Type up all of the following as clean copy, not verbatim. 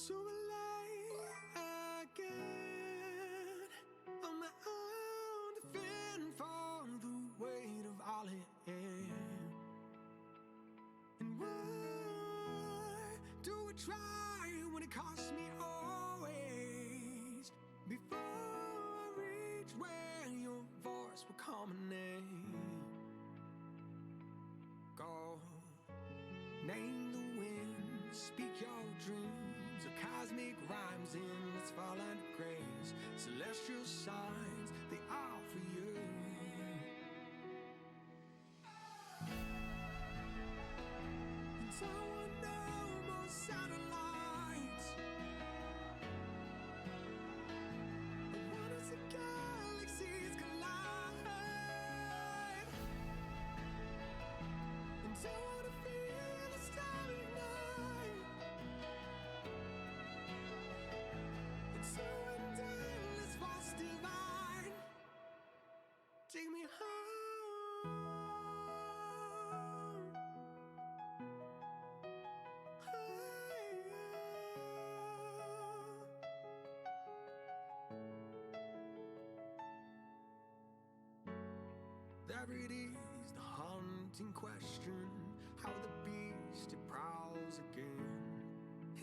So I again on my own to fend for the weight of all it is. And why do we try when it costs me always? Before I reach where your voice will culminate, go name the wind, speak your dreams of cosmic rhymes in this fallen grace, celestial signs they offer you. And I want no more satellites. I want to see galaxies collide. And I want to feel the starry night. And so endless force divine, take me home. There it is, the haunting question, how the beast it prowls again.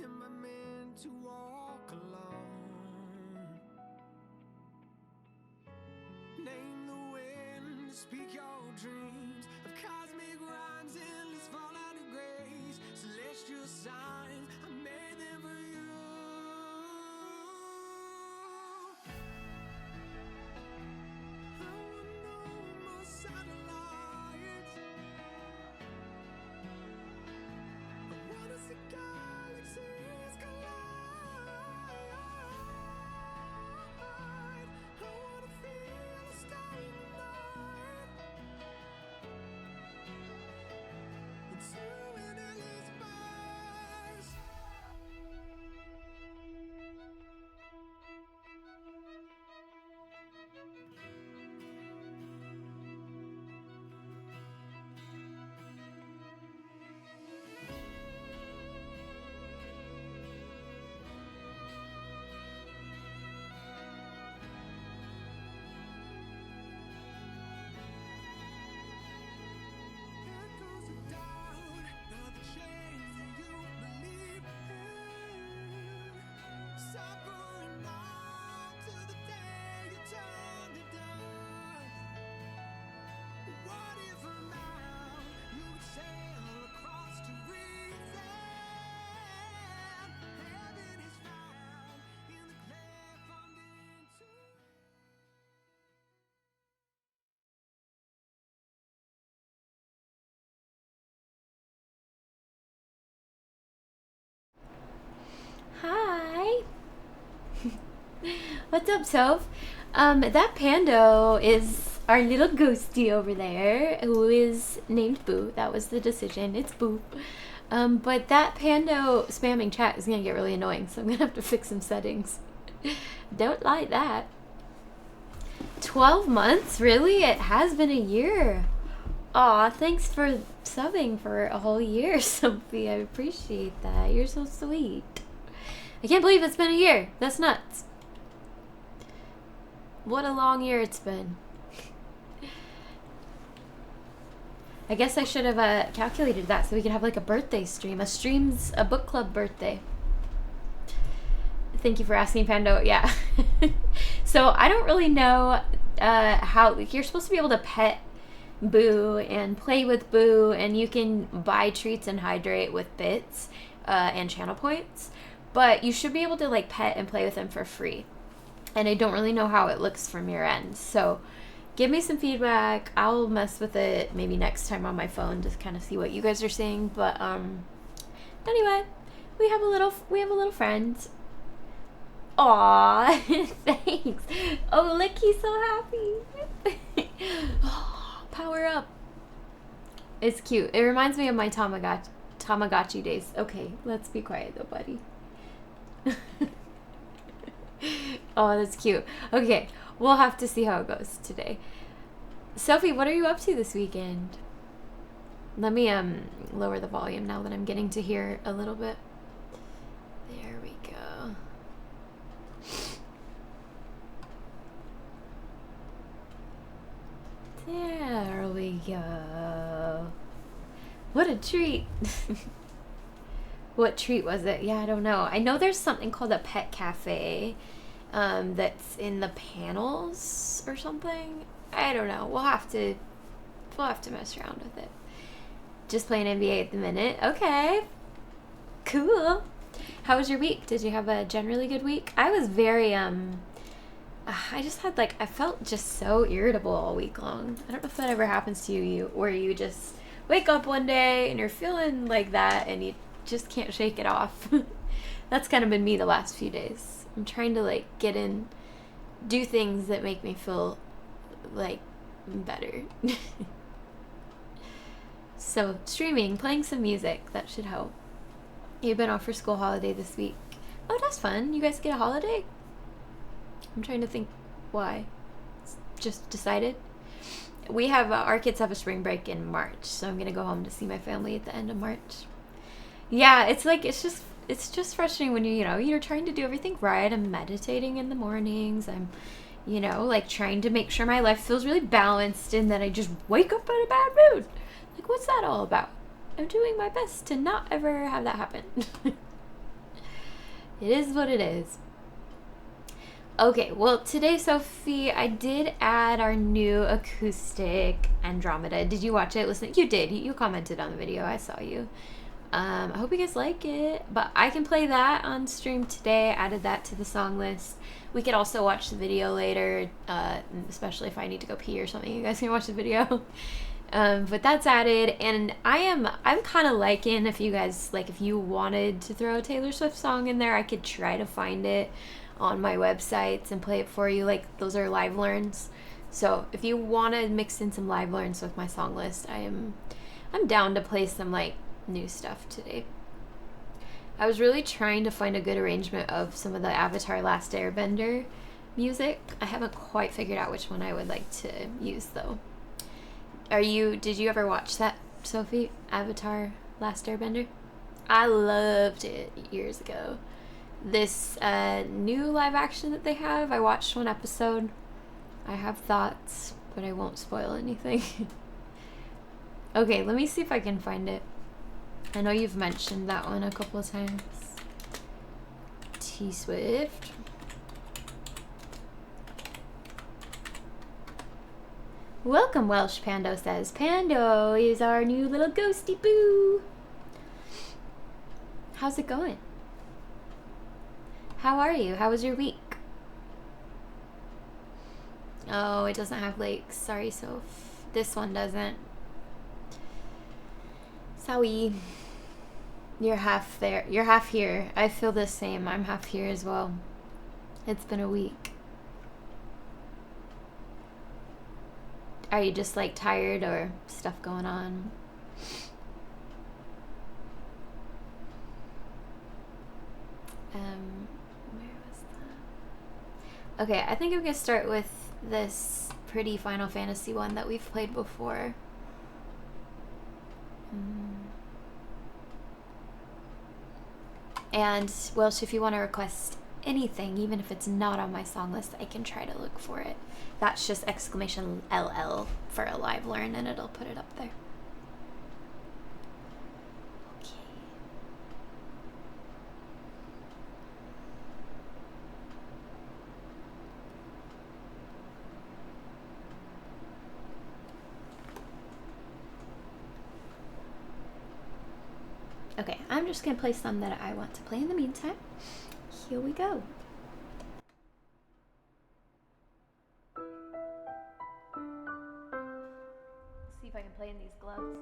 Am I meant to walk alone? Name the wind, speak your dreams of cosmic rhymes, endless fallout of grace, celestial signs, I made them for you. I want no more satellites. I wanna see galaxies collide. I wanna feel the starry night. Into an endless space. Echoes of doubt, now the chains that you believe in, suffering on till the day you turn to dust. What if now you could sail across to reason? Heaven is found in the clay formed into. Hi. What's up, Soph? That Pando is our little ghosty over there, who is named Boo. That was the decision. It's Boo. But that Pando spamming chat is gonna get really annoying, so I'm gonna have to fix some settings. Don't like that. 12 months? Really? It has been a year. Aw, thanks for subbing for a whole year, Sophie. I appreciate that. You're so sweet. I can't believe it's been a year. That's nuts. What a long year it's been. I guess I should have calculated that so we could have like a birthday stream. A book club birthday. Thank you for asking, Pando. Yeah. So I don't really know how you're supposed to be able to pet Boo and play with Boo, and you can buy treats and hydrate with bits and channel points, but you should be able to like pet and play with him for free. And I don't really know how it looks from your end, so give me some feedback. I'll mess with it maybe next time on my phone to kind of see what you guys are saying. But anyway, we have a little friend. Aw, thanks. Oh, look, he's so happy. Power up. It's cute. It reminds me of my Tamagotchi days. Okay, let's be quiet though, buddy. Oh, that's cute. Okay, we'll have to see how it goes today. Sophie, what are you up to this weekend? Let me lower the volume now that I'm getting to hear a little bit. There we go. yo. What a treat. What treat was it? Yeah, I don't know. I know there's something called a pet cafe that's in the panels or something. I don't know. We'll have to mess around with it. Just playing NBA at the minute. Okay. Cool. How was your week? Did you have a generally good week? I was very I just had I felt just so irritable all week long. I don't know if that ever happens to you where you just wake up one day and you're feeling like that and you just can't shake it off. That's kind of been me the last few days. I'm trying to do things that make me feel better. So streaming, playing some music, that should help. You've been off for school holiday this week. Oh, that's fun. You guys get a holiday? I'm trying to think why. Just decided. We have our kids have a spring break in March, so I'm gonna go home to see my family at the end of March. Yeah, it's just frustrating when you're trying to do everything right. I'm meditating in the mornings. I'm trying to make sure my life feels really balanced, and then I just wake up in a bad mood. What's that all about? I'm doing my best to not ever have that happen. It is what it is. Okay, well, today, Sophie, I did add our new acoustic Andromeda. Did you watch it? Listen, you did. You commented on the video. I saw you. I hope you guys like it. But I can play that on stream today. I added that to the song list. We could also watch the video later, especially if I need to go pee or something. You guys can watch the video. But that's added, and I'm kind of liking, if you guys if you wanted to throw a Taylor Swift song in there, I could try to find it on my websites and play it for you. Those are live learns, so if you want to mix in some live learns with my song list, I'm down to play some new stuff today. I was really trying to find a good arrangement of some of the Avatar Last Airbender music. I haven't quite figured out which one I would like to use though. Did you ever watch that, Sophie? Avatar Last Airbender? I loved it years ago. This new live action that they have, I watched one episode. I have thoughts, but I won't spoil anything. Okay, let me see if I can find it. I know you've mentioned that one a couple of times. T-Swift. Welcome, Welsh Pando says. Pando is our new little ghosty boo. How's it going? How are you? How was your week? Oh, it doesn't have lakes. Sorry, Soph. This one doesn't. Sorry. You're half there. You're half here. I feel the same. I'm half here as well. It's been a week. Are you just tired or stuff going on? Where was that? Okay, I think I'm gonna start with this pretty Final Fantasy one that we've played before. And Welsh, if you want to request anything, even if it's not on my song list, I can try to look for it. That's just exclamation LL for a live learn, and it'll put it up there. Okay, I'm just gonna play some that I want to play in the meantime. Here we go. See if I can play in these gloves.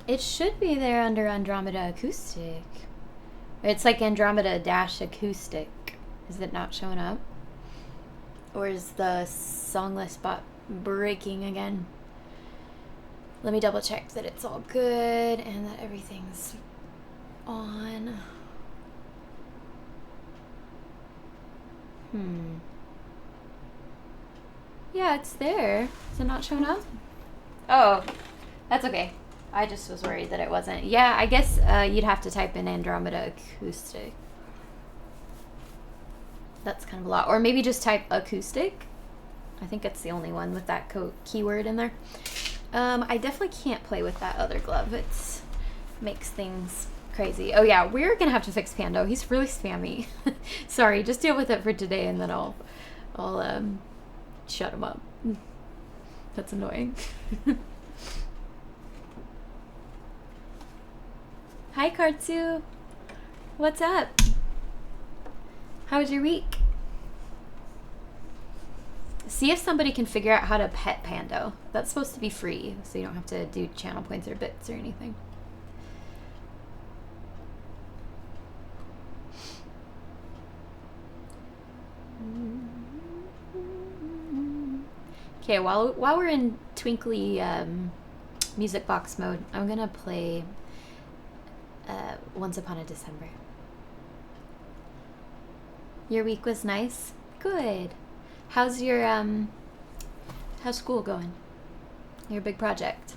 It should be there under Andromeda Acoustic. It's like Andromeda Dash Acoustic. Is it not showing up? Or is the song list bot breaking again? Let me double check that it's all good and that everything's on. Yeah, it's there. Is it not showing up? Oh, that's okay. I just was worried that it wasn't. Yeah, I guess you'd have to type in Andromeda Acoustic. That's kind of a lot. Or maybe just type acoustic. I think it's the only one with that keyword in there. I definitely can't play with that other glove. It makes things crazy. Oh yeah, we're gonna have to fix Pando. He's really spammy. Sorry, just deal with it for today, and then I'll shut him up. That's annoying. Hi, Kartsu. What's up? How was your week? See if somebody can figure out how to pet Pando. That's supposed to be free, so you don't have to do channel points or bits or anything. Okay, while we're in twinkly music box mode, I'm gonna play Once Upon a December. Your week was nice? Good. How's your how's school going? Your big project?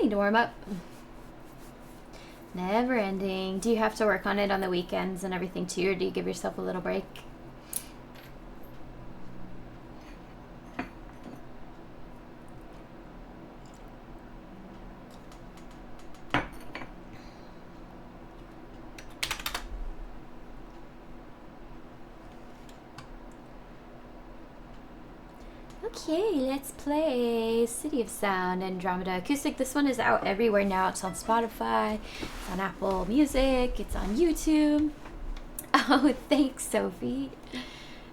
need to warm up. Never ending. Do you have to work on it on the weekends and everything too, or do you give yourself a little break? Okay, let's play City of Sound, Andromeda Acoustic. This one is out everywhere now. It's on Spotify, it's on Apple Music, it's on YouTube. Oh, thanks, Sophie.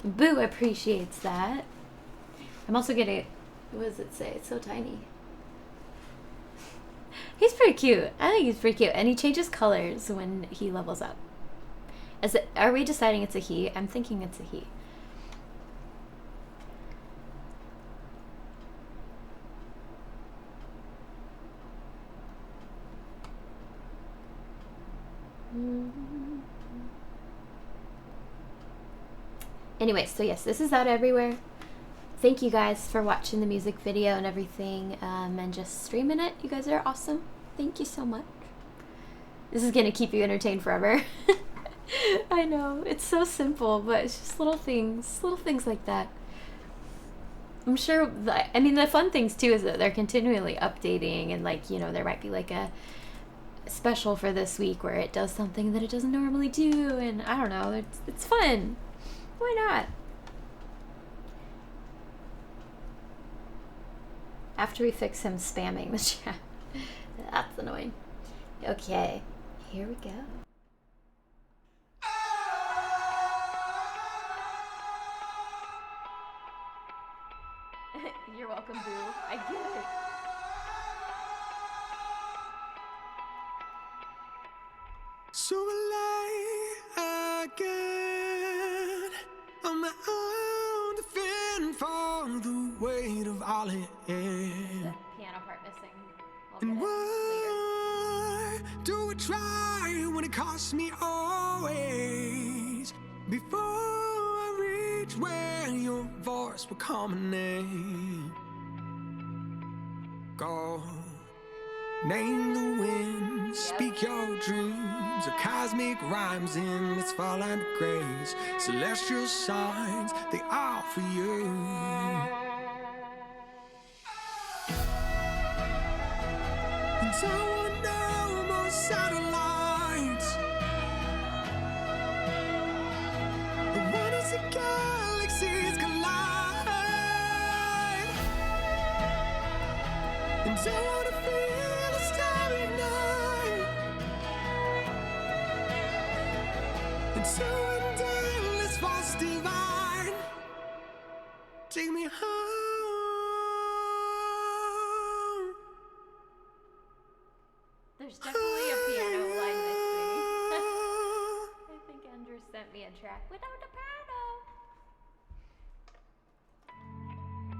Boo appreciates that. I'm also gonna, what does it say? It's so tiny. He's pretty cute. I think he's pretty cute. And he changes colors when he levels up. Are we deciding it's a he? I'm thinking it's a he. Anyway, so yes, this is out everywhere. Thank you guys for watching the music video and everything, and just streaming it. You guys are awesome. Thank you so much. This is gonna keep you entertained forever. I know, it's so simple, but it's just little things like that. I'm sure, I mean, the fun things too is that they're continually updating, and like, you know, there might be like a special for this week where it does something that it doesn't normally do, and I don't know, it's fun. Why not? After we fix him spamming the chat. That's annoying. Okay, here we go. You're welcome, Boo. I get it. So I lay again on my own to fend for the weight of all it is. The piano part missing. And why do we try when it costs me always? Before I reach where your voice will culminate. Go, name the wind, speak your dreams of cosmic rhymes in let's fall under grace. Celestial signs, they are for you. And so no more satellites. But when as the galaxies collide, and so I wanna feel a starry night. And so endless force divine, take me home. There's definitely a piano line missing. I think Andrew sent me a track without a piano.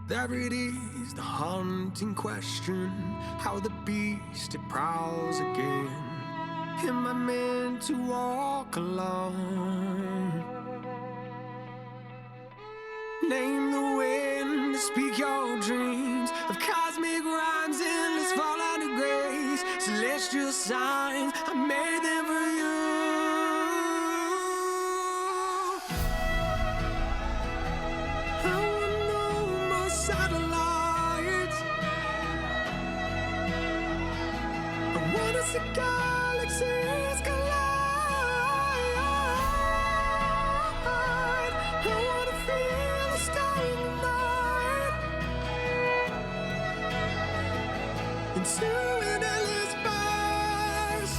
There it is, the haunting question, how the beast it prowls again. Am I meant to walk alone? Name the wind, speak your dreams of cosmic rhymes, endless fall under grace. Celestial signs, I made them for you. I want no more satellites. I want to see galaxies collide. I want to feel a star in the night. Into an endless bars.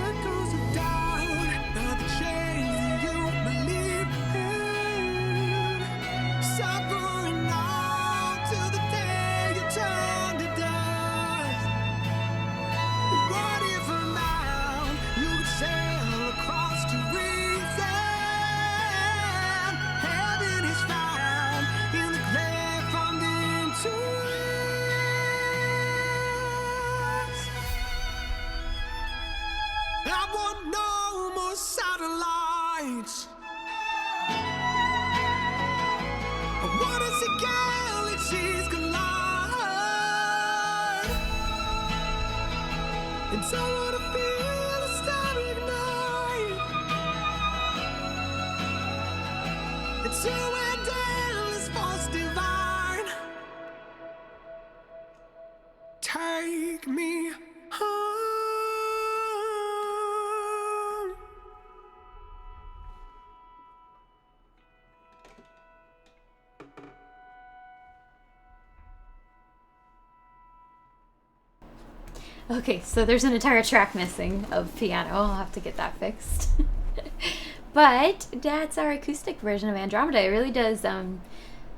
Echoes of doubt I want no more satellites. I want to see galaxies collide. And I want to feel a star ignite. It's you and endless force divine. Take me home. Okay, so there's an entire track missing of piano. I'll have to get that fixed. But that's our acoustic version of Andromeda. It really does,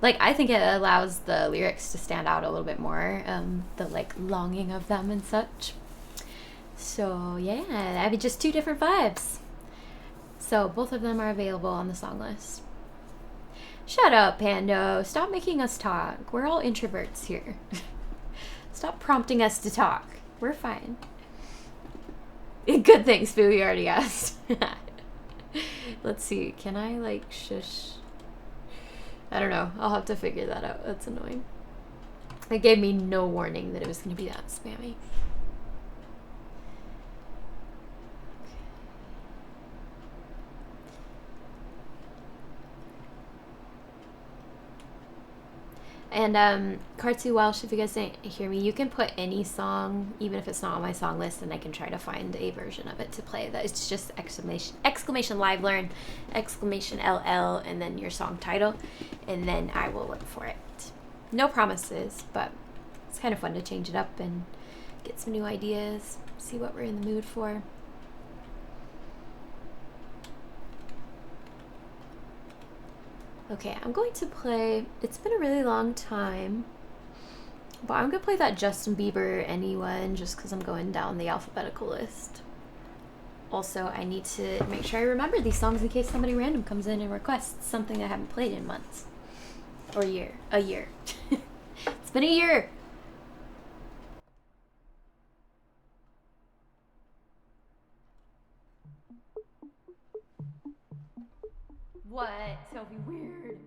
like, I think it allows the lyrics to stand out a little bit more, the, like, longing of them and such. So, yeah, I mean, just two different vibes. So, both of them are available on the song list. Shut up, Pando. Stop making us talk. We're all introverts here. Stop prompting us to talk. We're fine. Good things, Boo. You already asked. Let's see. Can I, like, shush? I don't know. I'll have to figure that out. That's annoying. It gave me no warning that it was going to be that spammy. And Kartsu Welsh, if you guys didn't hear me, you can put any song, even if it's not on my song list, and I can try to find a version of it to play. That it's just exclamation live learn, exclamation LL, and then your song title, and then I will look for it. No promises, but it's kind of fun to change it up and get some new ideas, see what we're in the mood for. Okay, I'm going to play, it's been a really long time, but I'm going to play that Justin Bieber Anyone just because I'm going down the alphabetical list. Also, I need to make sure I remember these songs in case somebody random comes in and requests something I haven't played in months. Or a year. A year. It's been a year! What? Sophie, weird.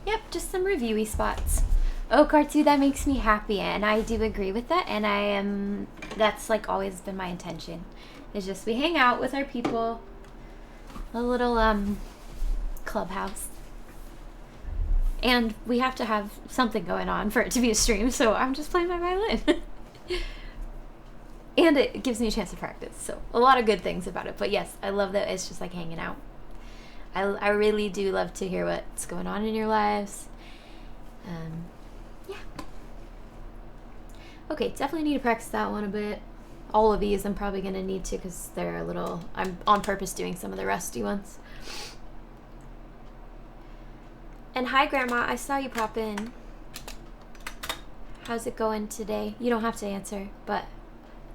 Yep, just some reviewy spots. Oh, Kartu, that makes me happy, and I do agree with that, and that's like always been my intention. It's just we hang out with our people, a little clubhouse. And we have to have something going on for it to be a stream, so I'm just playing my violin. And it gives me a chance to practice, so a lot of good things about it. But yes, I love that it's just like hanging out. I really do love to hear what's going on in your lives. Yeah. Okay, definitely need to practice that one a bit. All of these I'm probably going to need to because they're a little... I'm on purpose doing some of the rusty ones. And hi, Grandma. I saw you pop in. How's it going today? You don't have to answer, but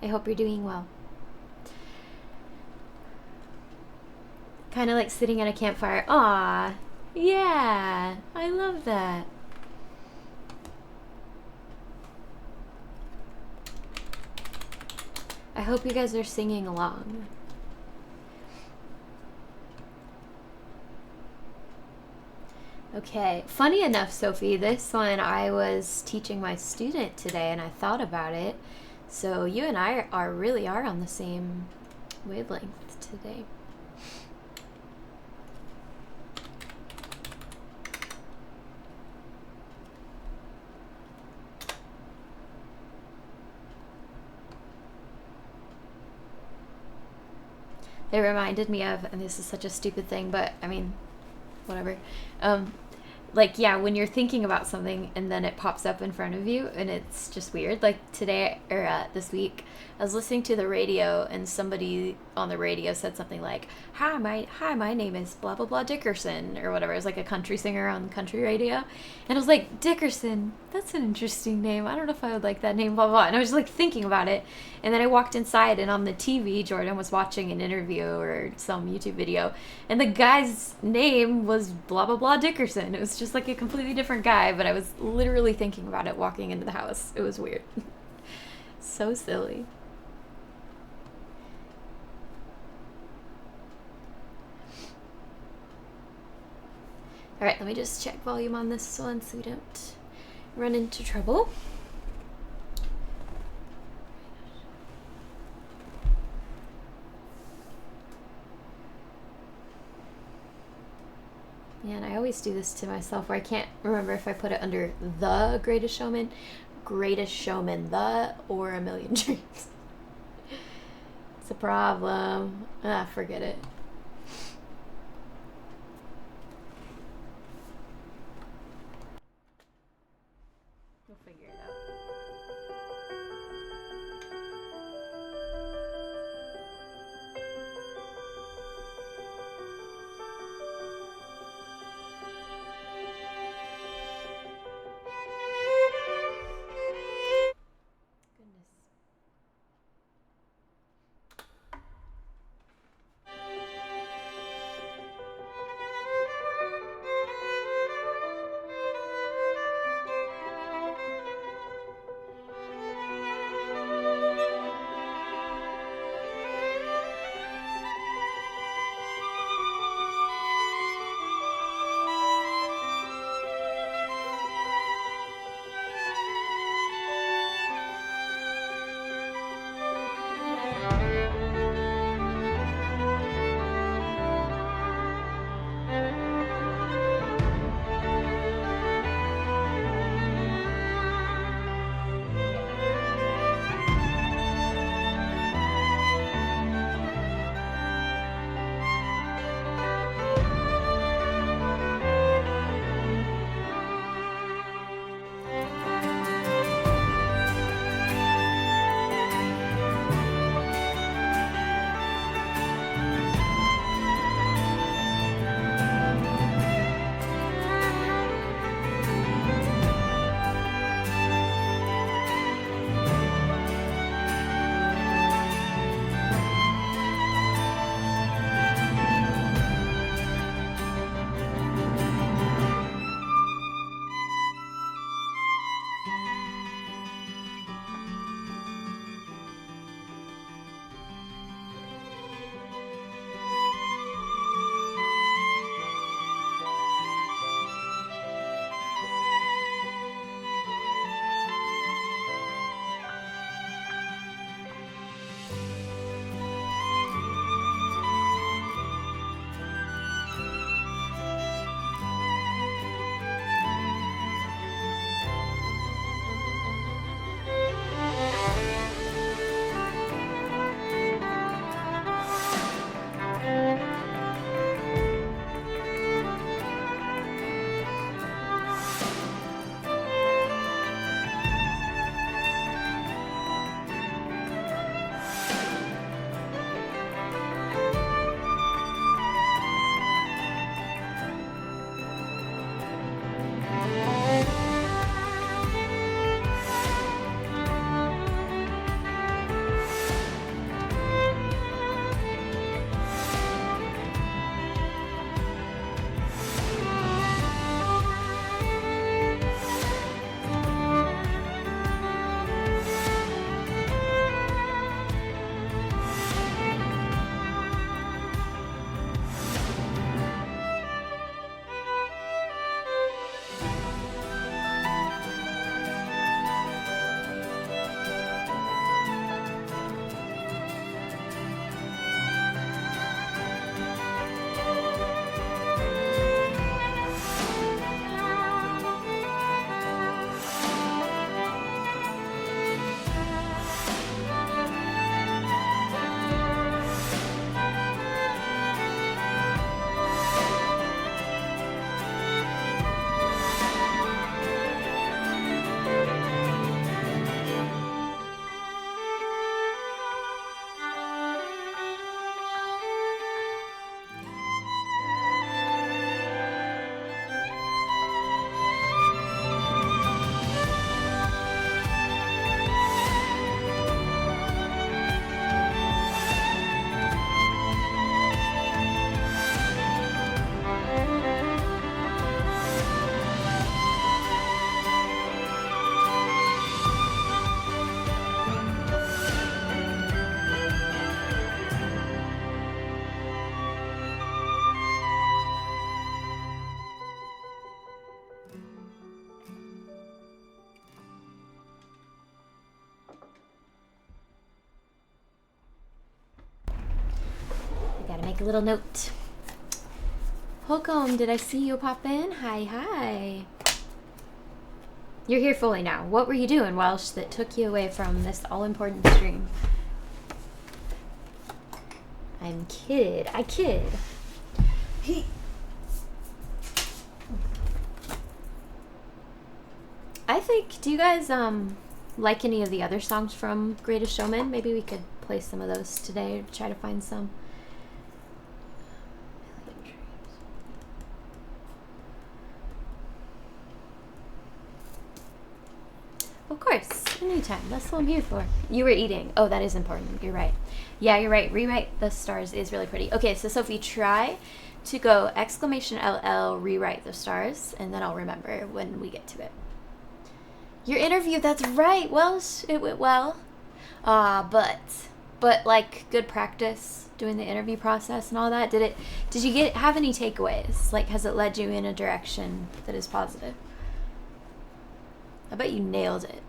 I hope you're doing well. Kind of like sitting at a campfire. Aw, yeah, I love that. I hope you guys are singing along. Okay, funny enough, Sophie, this one I was teaching my student today and I thought about it. So you and I really are on the same wavelength today. It reminded me of, and this is such a stupid thing, but I mean, whatever. Like, yeah, when you're thinking about something and then it pops up in front of you and it's just weird. Like today, or this week, I was listening to the radio and somebody on the radio said something like, hi, my name is blah, blah, blah Dickerson, or whatever. It was like a country singer on country radio. And I was like, Dickerson, that's an interesting name. I don't know if I would like that name, blah, blah. And I was just like thinking about it. And then I walked inside and on the TV, Jordan was watching an interview or some YouTube video. And the guy's name was blah, blah, blah Dickerson. It was just like a completely different guy, but I was literally thinking about it walking into the house. It was weird. So silly. All right, let me just check volume on this one so we don't run into trouble. Yeah, and I always do this to myself where I can't remember if I put it under The Greatest Showman, The, or A Million Dreams. It's a problem. Forget it. We'll figure it out. make a little note. Holcomb, did I see you pop in? Hi, hi. You're here fully now. What were you doing, Welsh, that took you away from this all-important stream? I'm kid. I kid. I think, do you guys like any of the other songs from Greatest Showman? Maybe we could play some of those today, try to find some. Of course, anytime. That's what I'm here for. You were eating. Oh, that is important. You're right. Yeah, you're right. Rewrite the stars is really pretty. Okay, so Sophie, try to go exclamation LL, rewrite the stars, and then I'll remember when we get to it. Your interview, that's right. Well, it went well. But like good practice doing the interview process and all that. Did you have any takeaways? Like, has it led you in a direction that is positive? I bet you nailed it.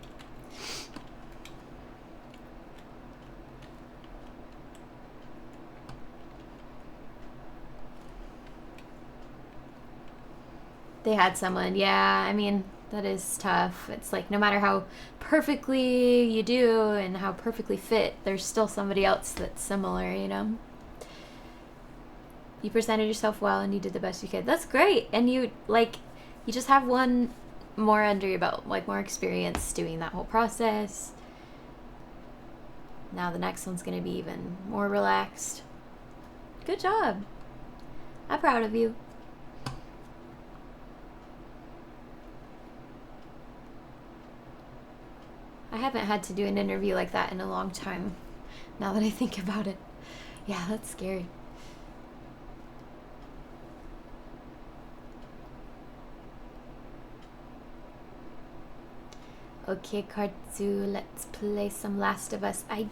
They had someone, yeah, I mean, that is tough. It's like no matter how perfectly you do and how perfectly fit, there's still somebody else that's similar, you know? You presented yourself well and you did the best you could. That's great. And you just have one more under your belt, like more experience doing that whole process. Now the next one's going to be even more relaxed. Good job. I'm proud of you. I haven't had to do an interview like that in a long time, now that I think about it. Yeah, that's scary. Okay, Kartzu, let's play some Last of Us. I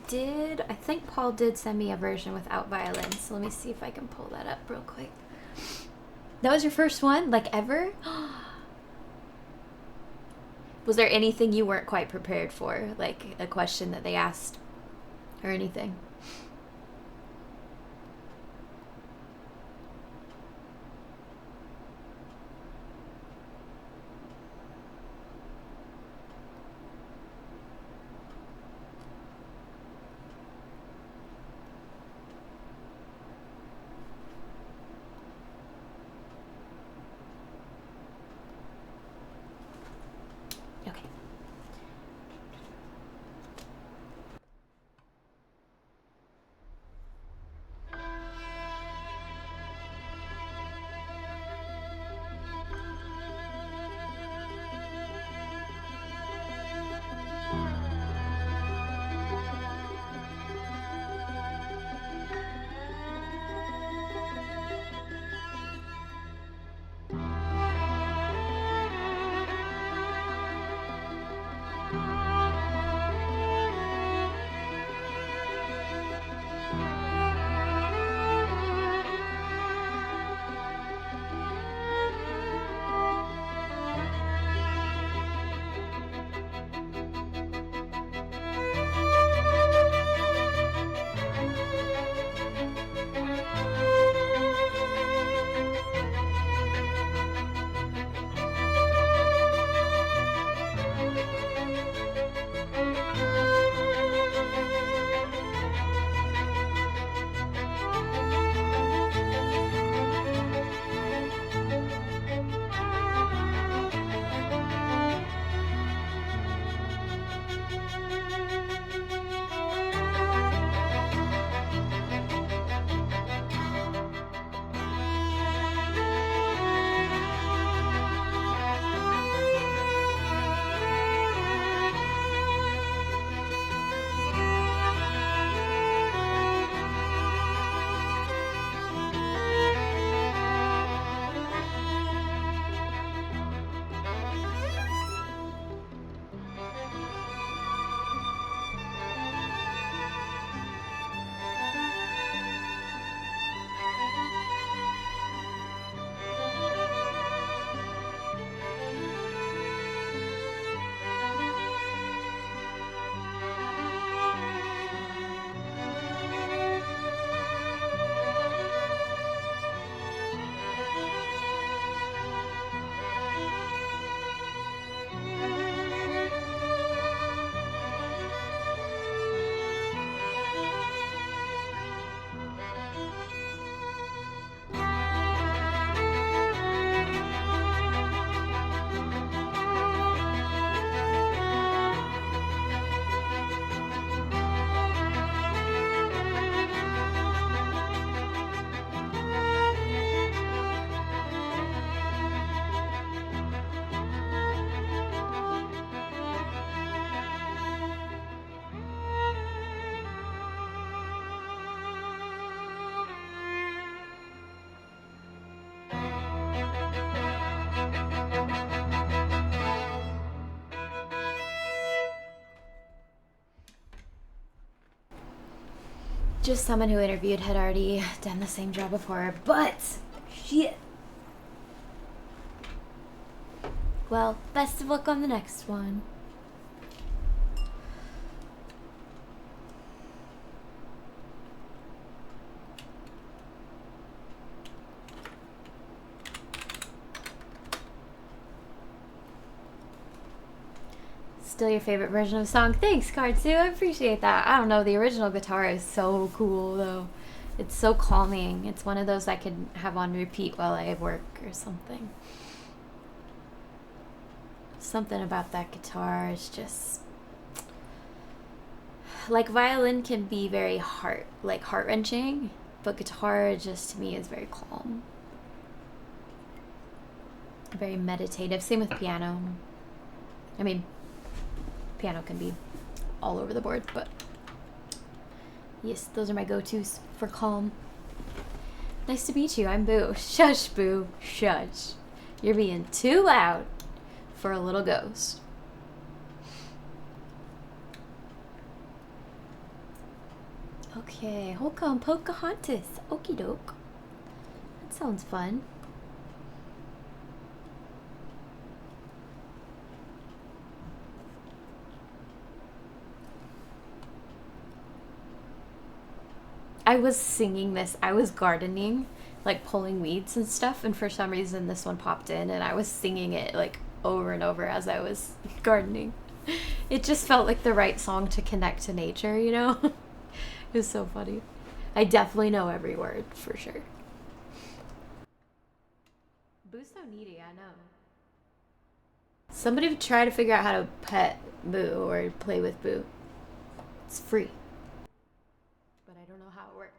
think Paul did send me a version without violin, so let me see if I can pull that up real quick. That was your first one, like ever? Was there anything you weren't quite prepared for? Like a question that they asked or anything? Okay. Just someone who interviewed had already done the same job before, but shit. Well, best of luck on the next one. Still your favorite version of the song? Thanks, Kartsu. I appreciate that. I don't know, the original guitar is so cool, though. It's so calming. It's one of those I could have on repeat while I work or something. Something about that guitar is just... Like, violin can be very heart-wrenching, but guitar just, to me, is very calm. Very meditative. Same with piano. I mean... Piano can be all over the board, but yes, those are my go-tos for calm. Nice to meet you. I'm Boo. Shush, Boo. Shush. You're being too loud for a little ghost. Okay, Holcomb Pocahontas. Okie doke. That sounds fun. I was singing this. I was gardening, like pulling weeds and stuff, and for some reason this one popped in, and I was singing it like over and over as I was gardening. It just felt like the right song to connect to nature, you know? It was so funny. I definitely know every word, for sure. Boo's so needy, I know. Somebody try to figure out how to pet Boo or play with Boo. It's free. But I don't know how it works.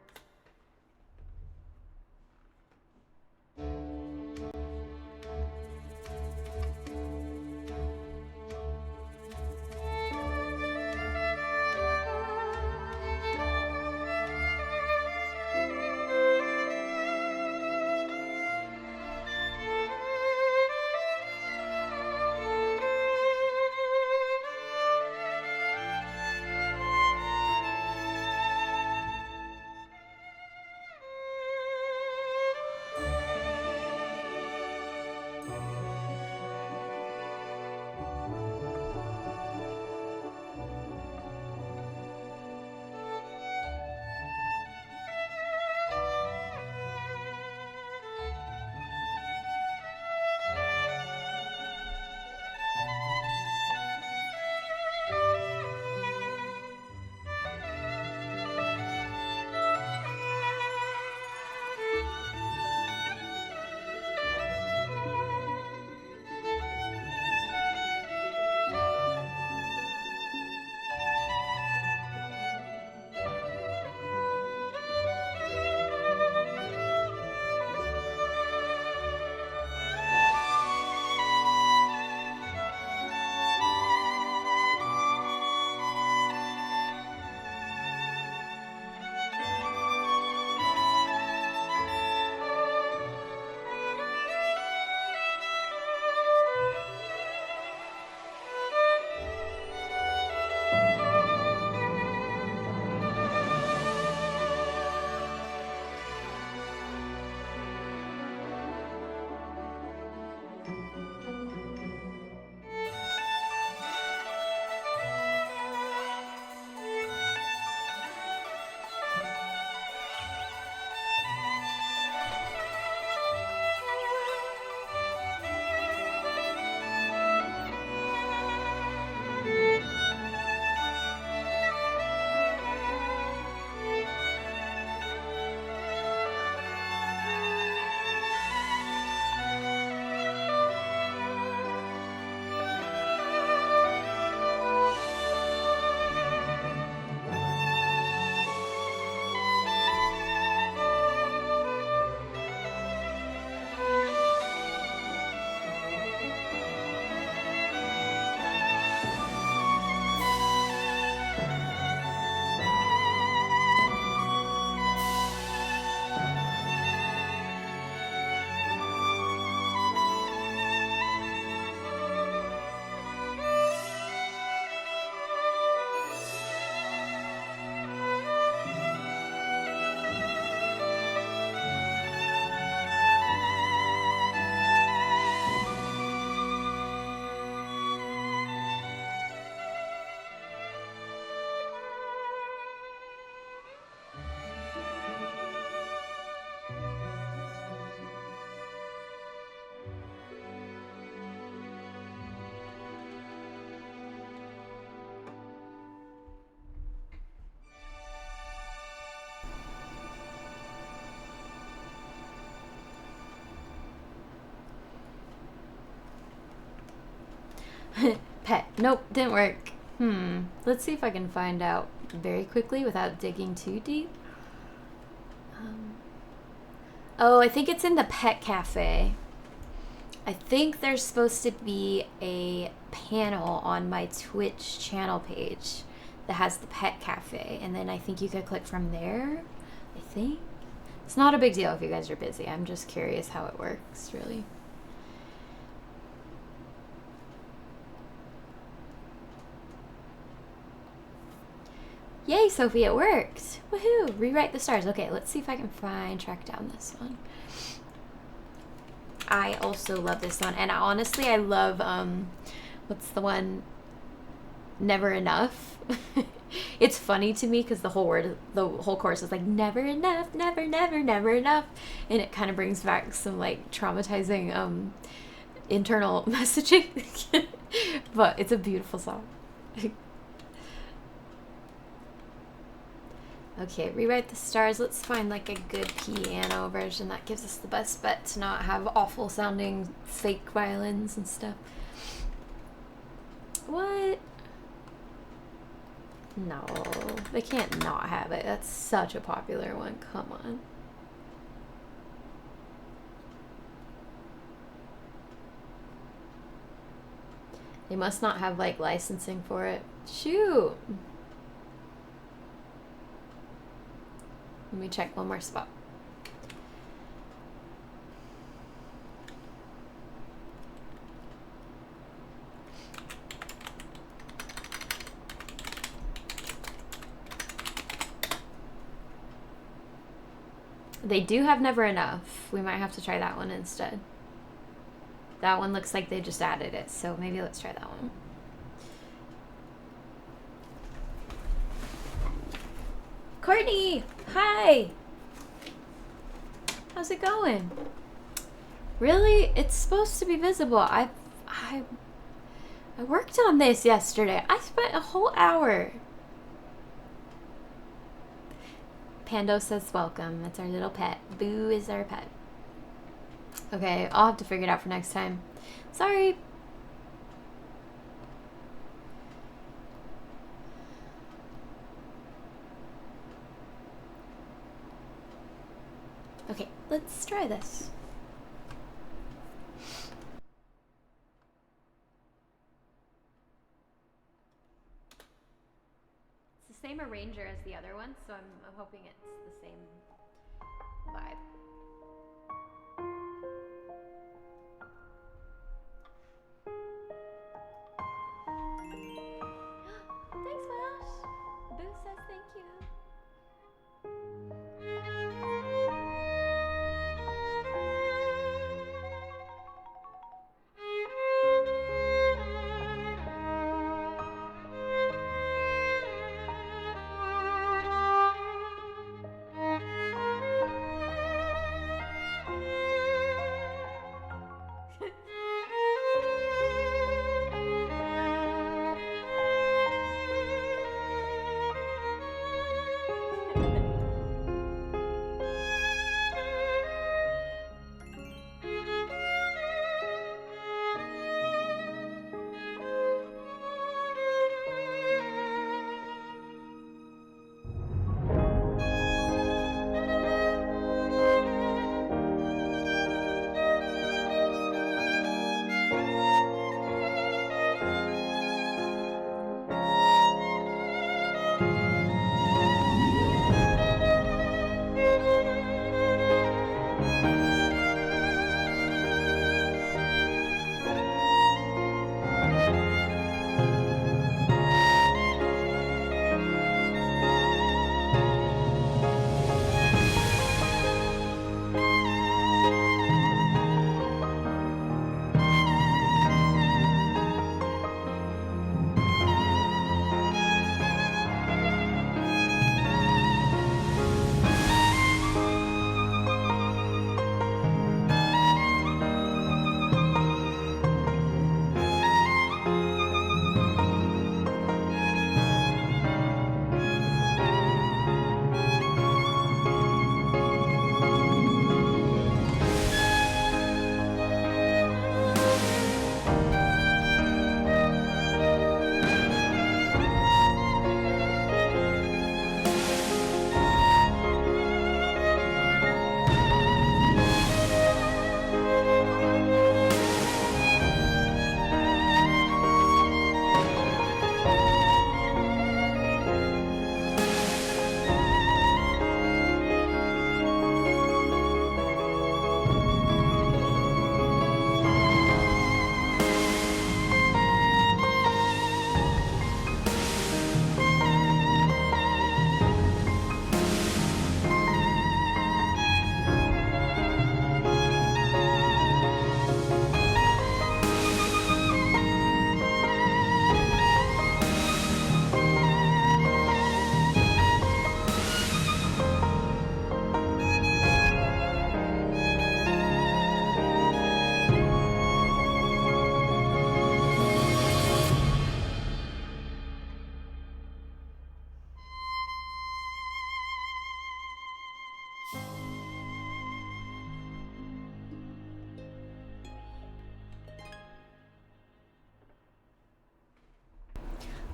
Nope, didn't work. Let's see if I can find out very quickly without digging too deep. Oh, I think it's in the pet cafe. I think there's supposed to be a panel on my Twitch channel page that has the pet cafe, and then I think you could click from there. I think. It's not a big deal if you guys are busy. I'm just curious how it works, really. Yay, Sophie, it worked. Woohoo! Rewrite the stars. Okay, let's see if I can track down this one. I also love this one, and honestly, I love what's the one? Never enough. It's funny to me because the whole chorus is like never enough, never, never, never enough, and it kind of brings back some like traumatizing internal messaging. But it's a beautiful song. Okay, rewrite the stars. Let's find like a good piano version that gives us the best bet to not have awful sounding fake violins and stuff. What? No, they can't not have it. That's such a popular one. Come on. They must not have like licensing for it. Shoot. Let me check one more spot. They do have Never Enough. We might have to try that one instead. That one looks like they just added it, so maybe let's try that one. Courtney, hi. How's it going? Really? It's supposed to be visible. I worked on this yesterday. I spent a whole hour. Pando says welcome. It's our little pet. Boo is our pet. Okay, I'll have to figure it out for next time. Sorry. Okay, let's try this. It's the same arranger as the other one, so I'm hoping it's the same vibe. Thanks, Wash. Boo says thank you.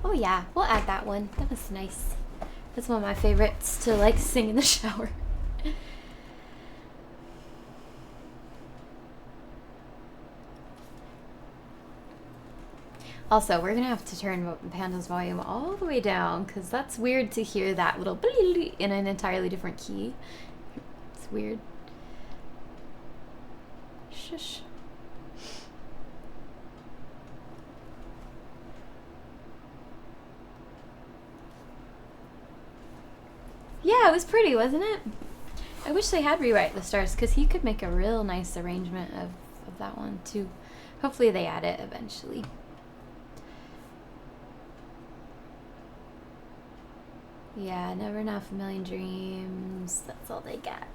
Oh yeah, we'll add that one. That was nice. That's one of my favorites to like sing in the shower. Also, we're gonna have to turn Panda's volume all the way down because that's weird to hear that little in an entirely different key. It's weird. Shush. Yeah, it was pretty, wasn't it? I wish they had Rewrite the Stars because he could make a real nice arrangement of that one too. Hopefully they add it eventually. Yeah, Never Enough, A Million Dreams. That's all they get.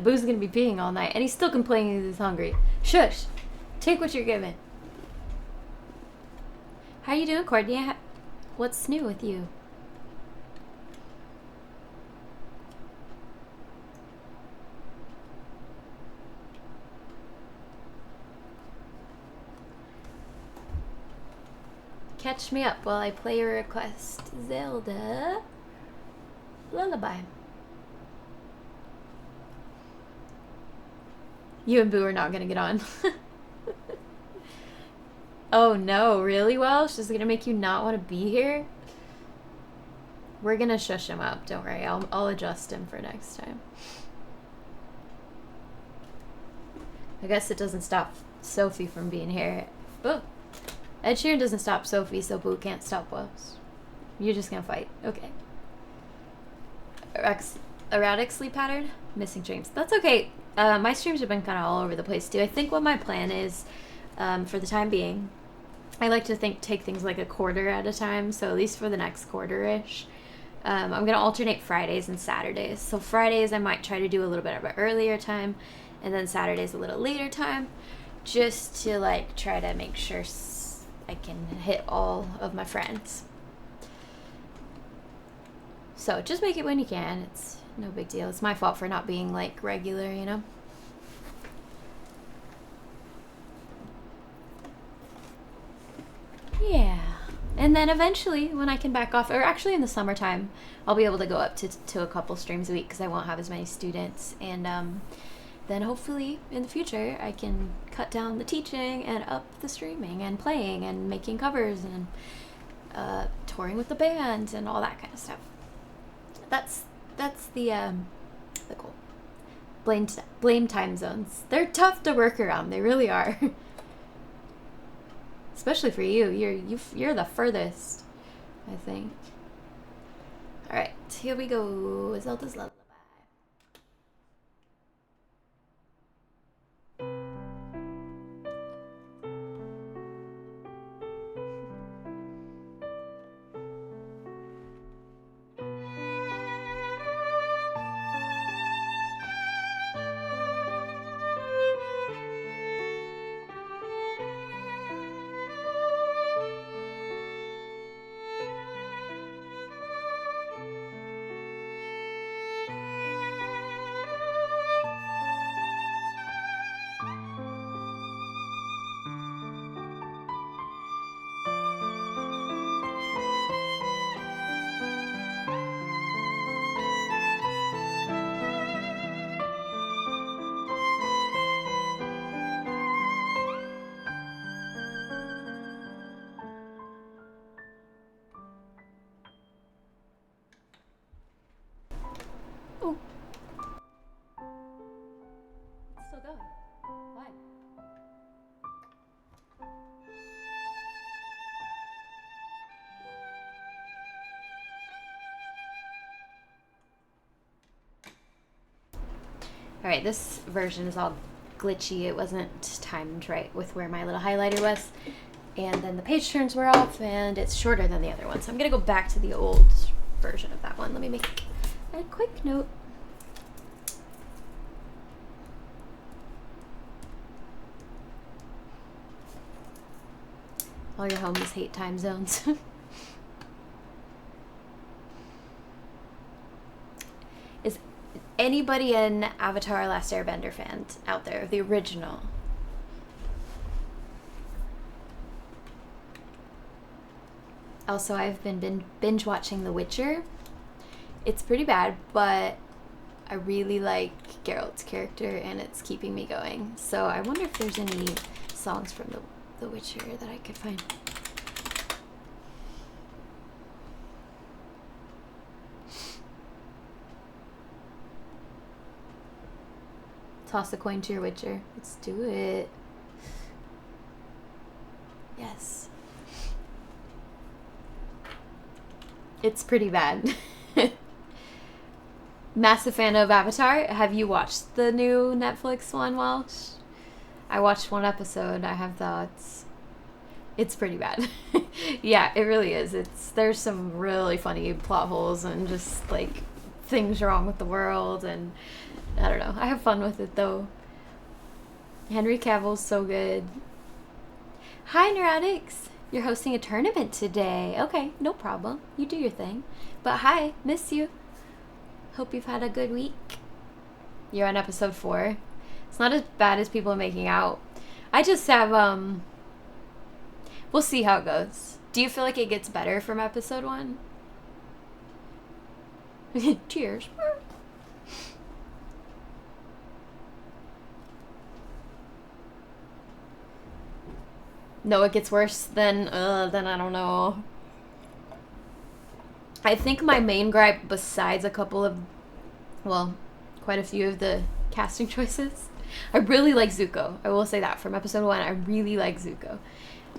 Boo's gonna be peeing all night, and he's still complaining he's hungry. Shush! Take what you're given. How you doing, Courtney? What's new with you? Catch me up while I play your request. Zelda Lullaby. You and Boo are not gonna get on. Oh no, really, Welsh? Is it gonna make you not want to be here? We're gonna shush him up, don't worry. I'll adjust him for next time. I guess it doesn't stop Sophie from being here. Oh, Ed Sheeran doesn't stop Sophie, so Boo can't stop Welsh. You're just gonna fight. Okay. Erratic sleep pattern? Missing dreams. That's okay. My streams have been kind of all over the place too. I think what my plan is, for the time being, I like to take things like a quarter at a time. So at least for the next quarter-ish, I'm going to alternate Fridays and Saturdays. So Fridays I might try to do a little bit of an earlier time, and then Saturdays a little later time, just to like try to make sure I can hit all of my friends. So just make it when you can. It's no big deal. It's my fault for not being like regular, you know? Yeah. And then eventually, when I can back off, or actually in the summertime, I'll be able to go up to a couple streams a week because I won't have as many students. And then hopefully in the future, I can cut down the teaching and up the streaming and playing and making covers and touring with the band and all that kind of stuff. That's the goal. Blame time zones. They're tough to work around. They really are. Especially for you. You're the furthest, I think. All right, here we go. Zelda's Lullaby. Oh. It's still going. Why? Alright, this version is all glitchy. It wasn't timed right with where my little highlighter was. And then the page turns were off, and it's shorter than the other one. So I'm going to go back to the old version of that one. Let me make a quick note. All your homies hate time zones. Is anybody an Avatar Last Airbender fan out there, the original? Also, I've been binge watching The Witcher. It's pretty bad, but I really like Geralt's character and it's keeping me going. So I wonder if there's any songs from The Witcher that I could find. Toss a coin to your Witcher. Let's do it. Yes. It's pretty bad. Massive fan of Avatar. Have you watched the new Netflix one, Welsh? I watched one episode. I have thoughts. It's pretty bad. Yeah, it really is. There's some really funny plot holes and just like things wrong with the world, and I don't know. I have fun with it though. Henry Cavill's so good. Hi, Neurotics. You're hosting a tournament today. Okay, no problem. You do your thing. But hi, miss you. Hope you've had a good week. You're on episode 4. It's not as bad as people are making out. I just have, we'll see how it goes. Do you feel like it gets better from episode 1? Cheers. No, it gets worse, then I don't know. I think my main gripe, besides a couple of, well, quite a few of the casting choices, I really like Zuko. I will say that from episode 1, I really like Zuko,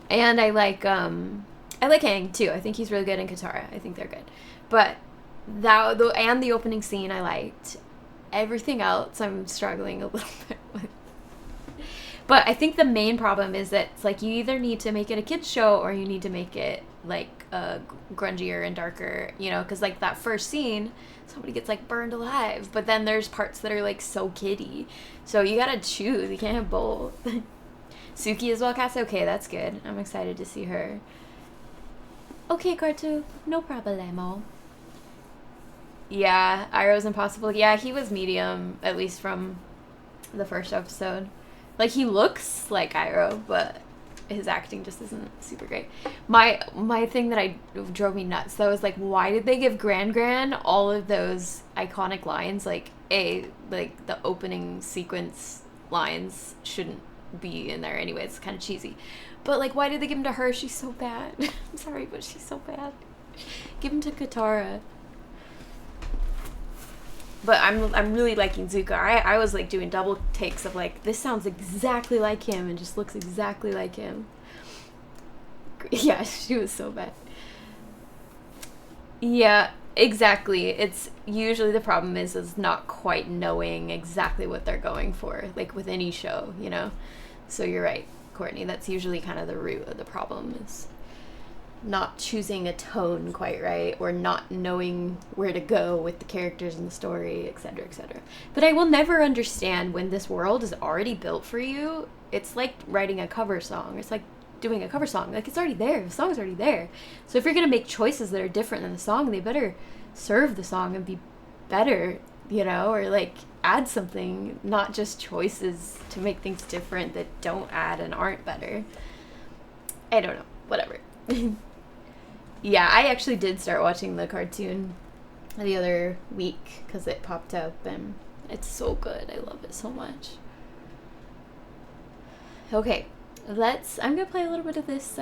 and I like Aang too. I think he's really good in Katara. I think they're good, but and the opening scene I liked. Everything else I'm struggling a little bit with. But I think the main problem is that it's like you either need to make it a kids show or you need to make it like grungier and darker, you know, because like that first scene, somebody gets like burned alive, but then there's parts that are like so kiddie, so you gotta choose. You can't have both. Suki is well cast. Okay, that's good. I'm excited to see her. Okay, Cartoon, no problemo. Yeah, Iroh's impossible. Yeah, he was medium, at least from the first episode. Like, he looks like Iroh, but his acting just isn't super great. My thing that drove me nuts, though, is, like, why did they give Gran all of those iconic lines? Like, like, the opening sequence lines shouldn't be in there anyway. It's kind of cheesy. But, like, why did they give them to her? She's so bad. I'm sorry, but she's so bad. Give them to Katara. But I'm really liking Zuko. I was like doing double takes of like, this sounds exactly like him and just looks exactly like him. Yeah, she was so bad. Yeah, exactly. It's usually the problem is not quite knowing exactly what they're going for, like with any show, you know? So you're right, Courtney. That's usually kind of the root of the problem, is not choosing a tone quite right, or not knowing where to go with the characters in the story, etc., etc. But I will never understand when this world is already built for you. It's like writing a cover song. It's like doing a cover song. Like, it's already there. The song's already there. So if you're going to make choices that are different than the song, they better serve the song and be better, you know, or like add something, not just choices to make things different that don't add and aren't better. I don't know. Whatever. Yeah, I actually did start watching the cartoon the other week because it popped up, and it's so good. I love it so much. Okay, I'm gonna play a little bit of this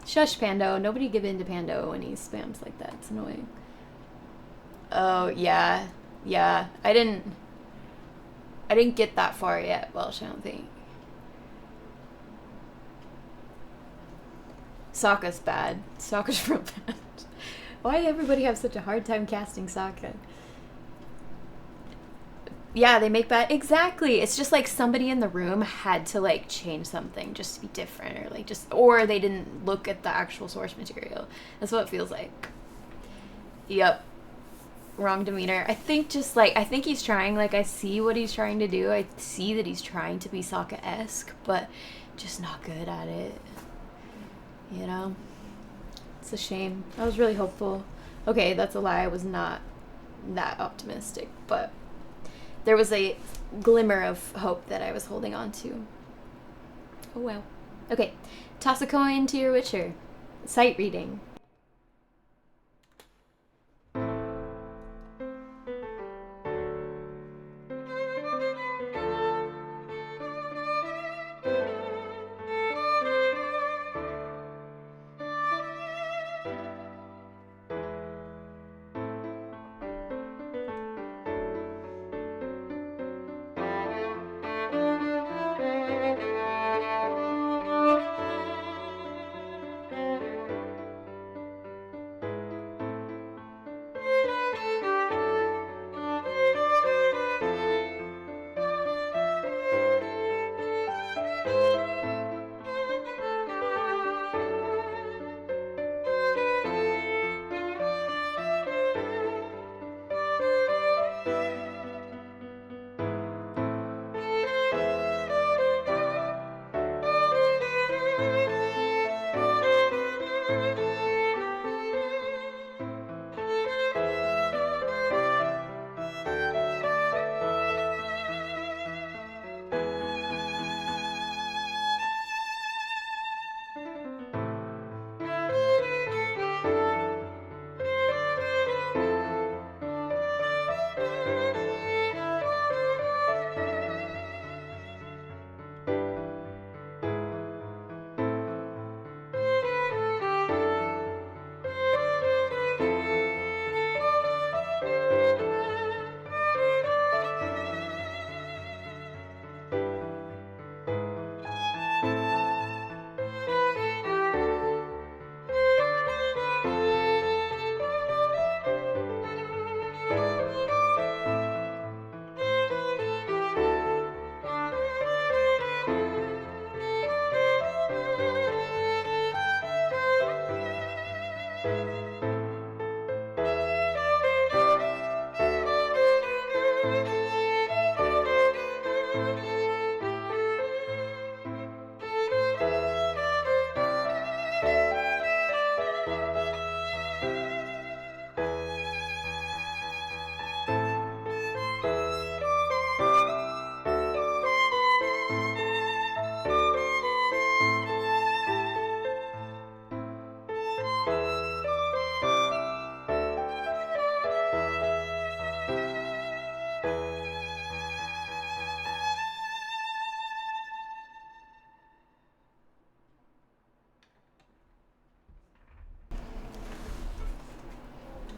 shush Pando. Nobody give in to Pando when he spams like that. It's annoying. Oh yeah. I didn't get that far yet, Welsh, I don't think. Sokka's bad. Sokka's real bad. Why did everybody have such a hard time casting Sokka? Yeah, they make bad. Exactly. It's just like somebody in the room had to like change something just to be different, or like or they didn't look at the actual source material. That's what it feels like. Yep. Wrong demeanor. I think he's trying, like, I see what he's trying to do. I see that he's trying to be Sokka-esque, but just not good at it. You know? It's a shame. I was really hopeful. Okay, that's a lie. I was not that optimistic, but there was a glimmer of hope that I was holding on to. Oh wow. Okay, toss a coin to your Witcher. Sight reading.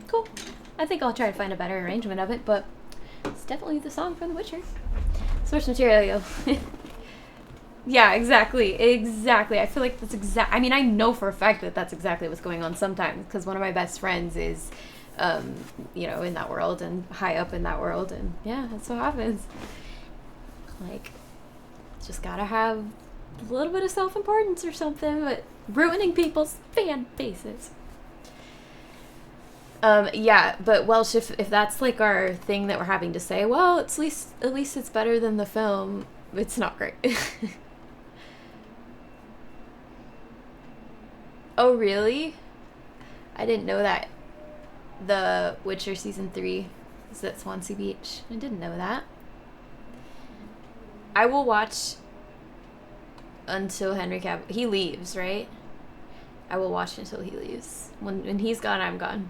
Cool. I think I'll try to find a better arrangement of it, but it's definitely the song from The Witcher. Source material. Yeah, exactly. Exactly. I feel like that's I mean, I know for a fact that that's exactly what's going on sometimes, because one of my best friends is, in that world and high up in that world, and yeah, that's what happens. Like, just gotta have a little bit of self-importance or something, but ruining people's fan bases. Yeah, but Welsh, if that's like our thing that we're having to say, well, at least it's better than the film. It's not great. Oh, really? I didn't know that. The Witcher season 3 is at Swansea Beach. I didn't know that. I will watch until Henry Cavill. He leaves, right? I will watch until he leaves. When he's gone, I'm gone.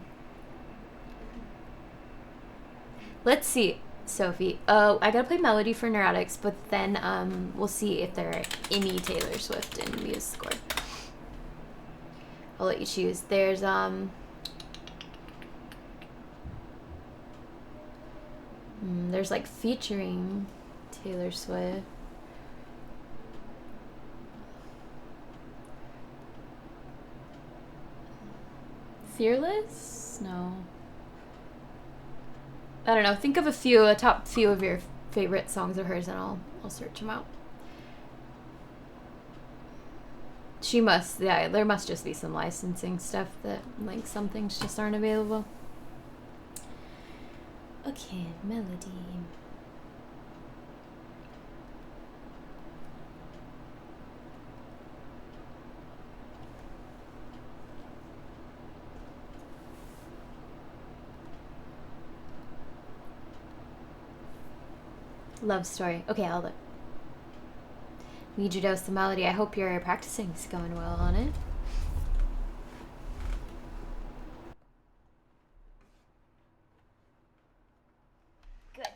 Let's see, Sophie. Oh, I gotta play Melody for Neurotics, but then we'll see if there are any Taylor Swift in Muse score. I'll let you choose. There's like featuring Taylor Swift. Fearless? No. I don't know. Think of a top few of your favorite songs of hers, and I'll search them out. She must, yeah. There must just be some licensing stuff that, like, some things just aren't available. Okay, Melody. Love story. Okay, I'll look. Need your dose of melody. I hope your practicing's going well on it. Good.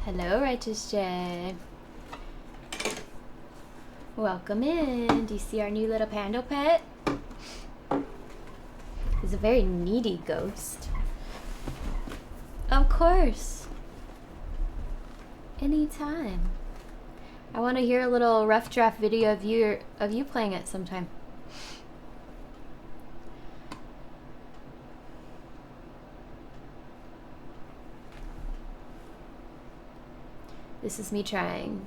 Hello, Righteous J. Welcome in. Do you see our new little pando pet? He's a very needy ghost. Of course. Anytime. I want to hear a little rough draft video of you playing it sometime. This is me trying.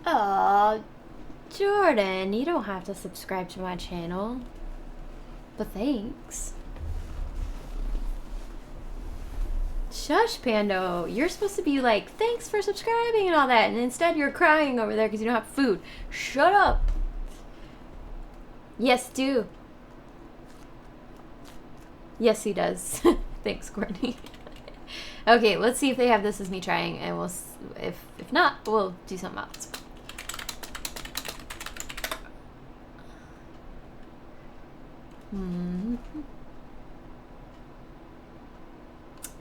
Aw, Jordan, you don't have to subscribe to my channel. But thanks. Shush, Pando. You're supposed to be like, thanks for subscribing and all that. And instead you're crying over there because you don't have food. Shut up. Yes, do. Yes, he does. Thanks, Courtney. Okay, let's see if they have This Is Me Trying, and we'll, if not, we'll do something else.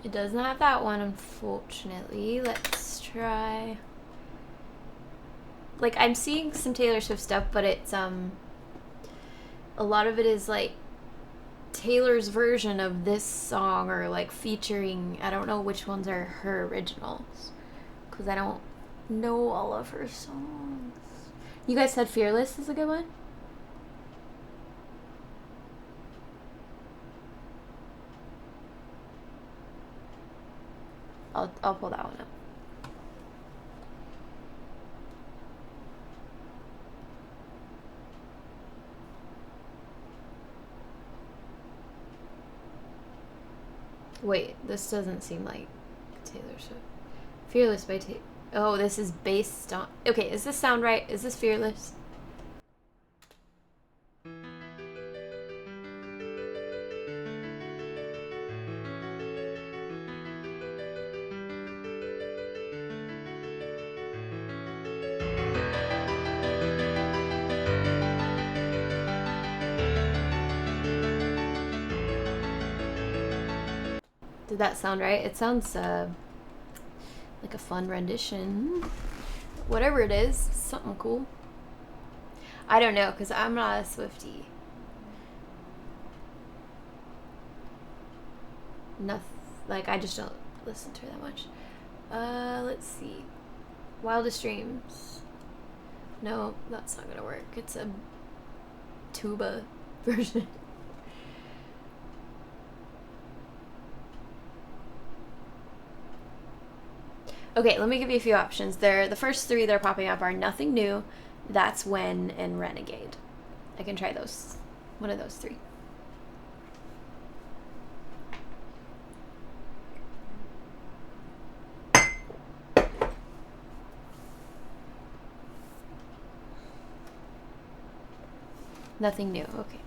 It doesn't have that one, unfortunately. Let's try. Like, I'm seeing some Taylor Swift stuff, but it's a lot of it is like Taylor's version of this song, or like featuring, I don't know which ones are her originals, because I don't know all of her songs. You guys said Fearless is a good one? I'll pull that one up. Wait, this doesn't seem like Taylor Swift. Fearless by Taylor. Oh, this is based on. Okay, is this sound right? Is this Fearless? Did that sound right? It sounds like a fun rendition. Whatever it is, something cool. I don't know, because I'm not a Swiftie. Nothing. Like, I just don't listen to her that much. Let's see. Wildest Dreams. No, that's not gonna work. It's a tuba version. Okay, let me give you a few options. The first three that are popping up are Nothing New, That's When, and Renegade. I can try those. One of those three. Nothing New. Okay.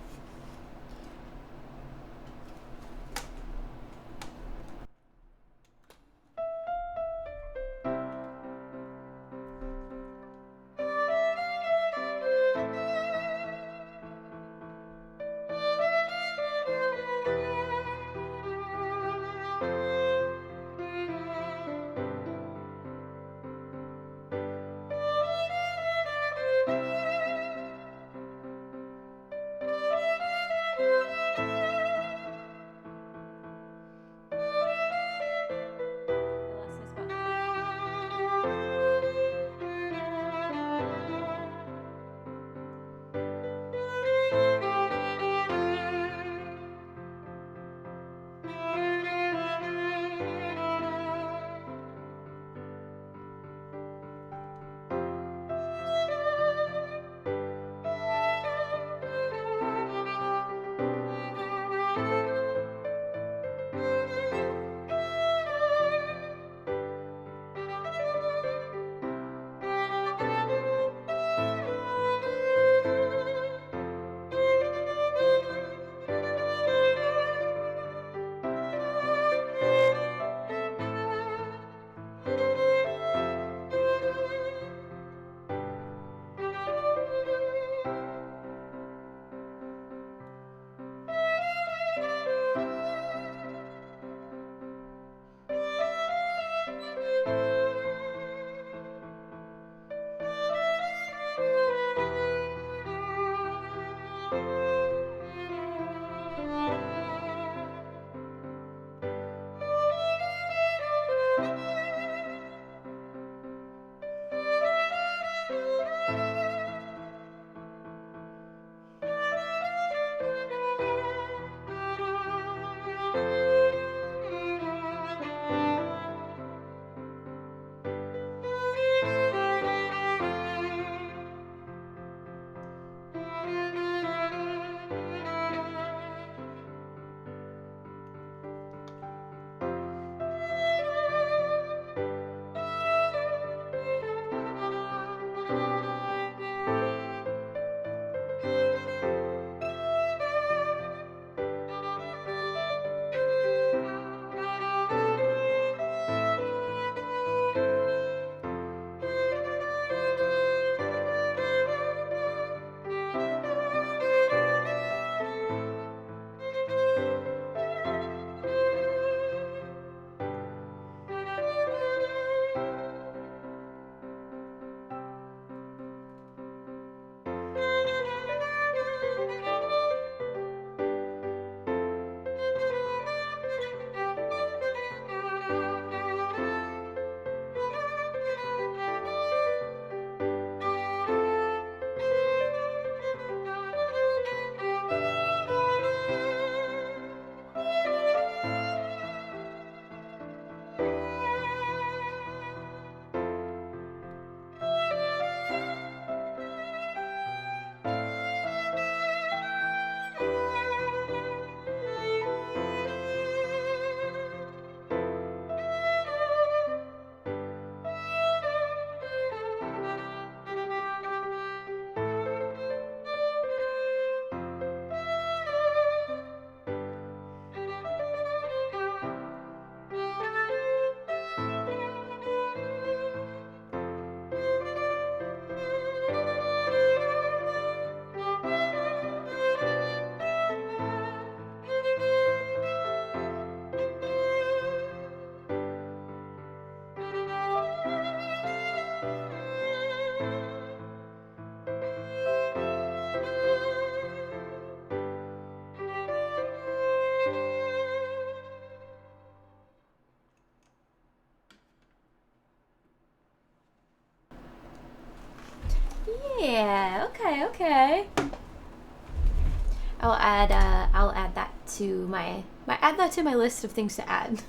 Yeah. Okay. Okay. I'll add that to my add that to my list of things to add.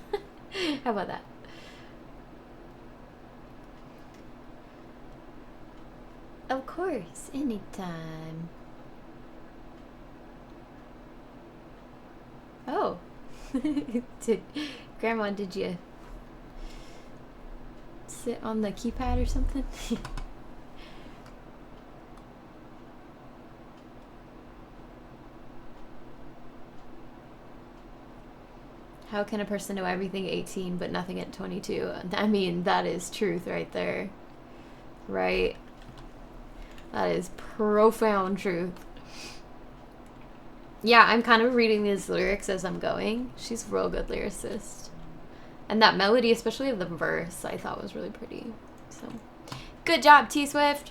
How about that? Of course, anytime. Oh. Grandma, did you sit on the keypad or something? How can a person know everything at 18 but nothing at 22? I mean, that is truth right there. Right? That is profound truth. Yeah, I'm kind of reading these lyrics as I'm going. She's a real good lyricist. And that melody, especially of the verse, I thought was really pretty. So, good job, T Swift.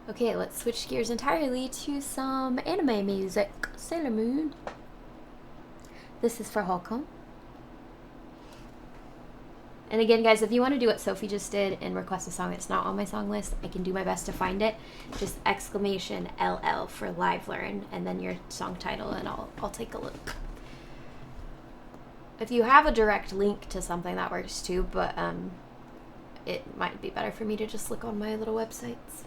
Okay, let's switch gears entirely to some anime music. Sailor Moon. This is for Holcomb. And again, guys, if you want to do what Sophie just did and request a song that's not on my song list, I can do my best to find it. Just exclamation LL for Live Learn, and then your song title, and I'll take a look. If you have a direct link to something, that works too, but it might be better for me to just look on my little websites.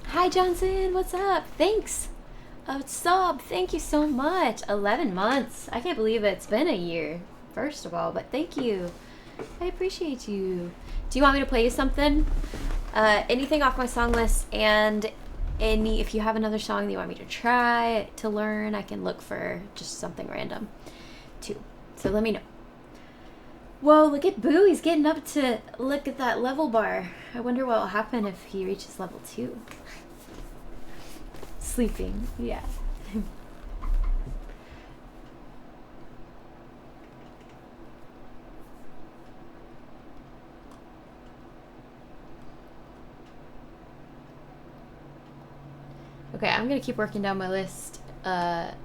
Hi, Johnson. What's up? Thanks. Sub, thank you so much. 11 months. I can't believe it's been a year, first of all, but thank you. I appreciate you. Do you want me to play you something? Anything off my song list, and if you have another song that you want me to try to learn, I can look for just something random too. So let me know. Whoa, look at Boo. He's getting up to look at that level bar. I wonder what will happen if he reaches level 2. Sleeping, yeah. Okay, I'm gonna keep working down my list. The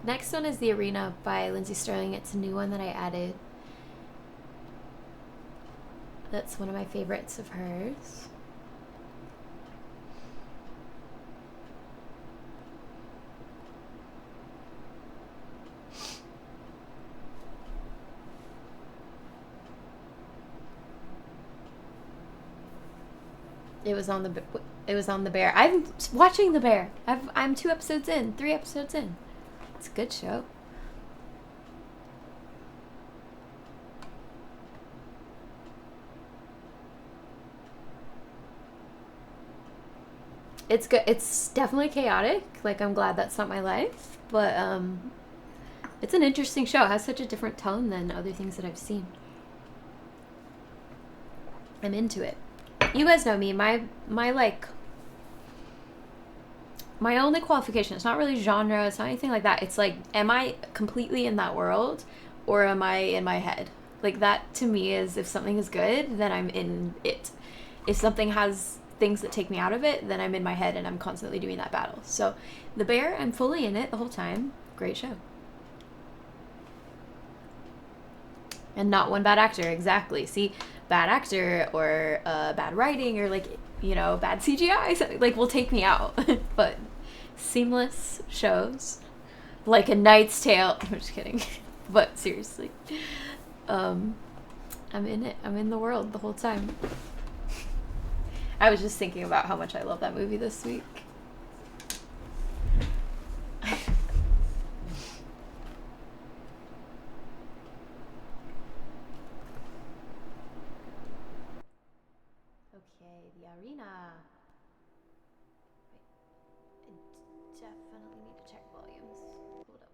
next one is The Arena by Lindsay Sterling. It's a new one that I added. That's one of my favorites of hers. It was on the Bear. I'm watching The Bear. I'm 2 episodes in, 3 episodes in. It's a good show. It's good. It's definitely chaotic. Like, I'm glad that's not my life, but it's an interesting show. It has such a different tone than other things that I've seen. I'm into it. You guys know me. My like my only qualification, it's not really genre, it's not anything like that. It's like, am I completely in that world or am I in my head? Like, that to me is, if something is good, then I'm in it. If something has things that take me out of it, then I'm in my head and I'm constantly doing that battle. So The Bear, I'm fully in it the whole time. Great show. And not one bad actor, exactly. See, bad actor or bad writing or, like, you know, bad CGI, something, like, will take me out. But seamless shows, like A Knight's Tale. I'm just kidding. But seriously, I'm in it. I'm in the world the whole time. I was just thinking about how much I love that movie this week. Okay, the arena. Wait, I definitely need to check volumes. Hold up.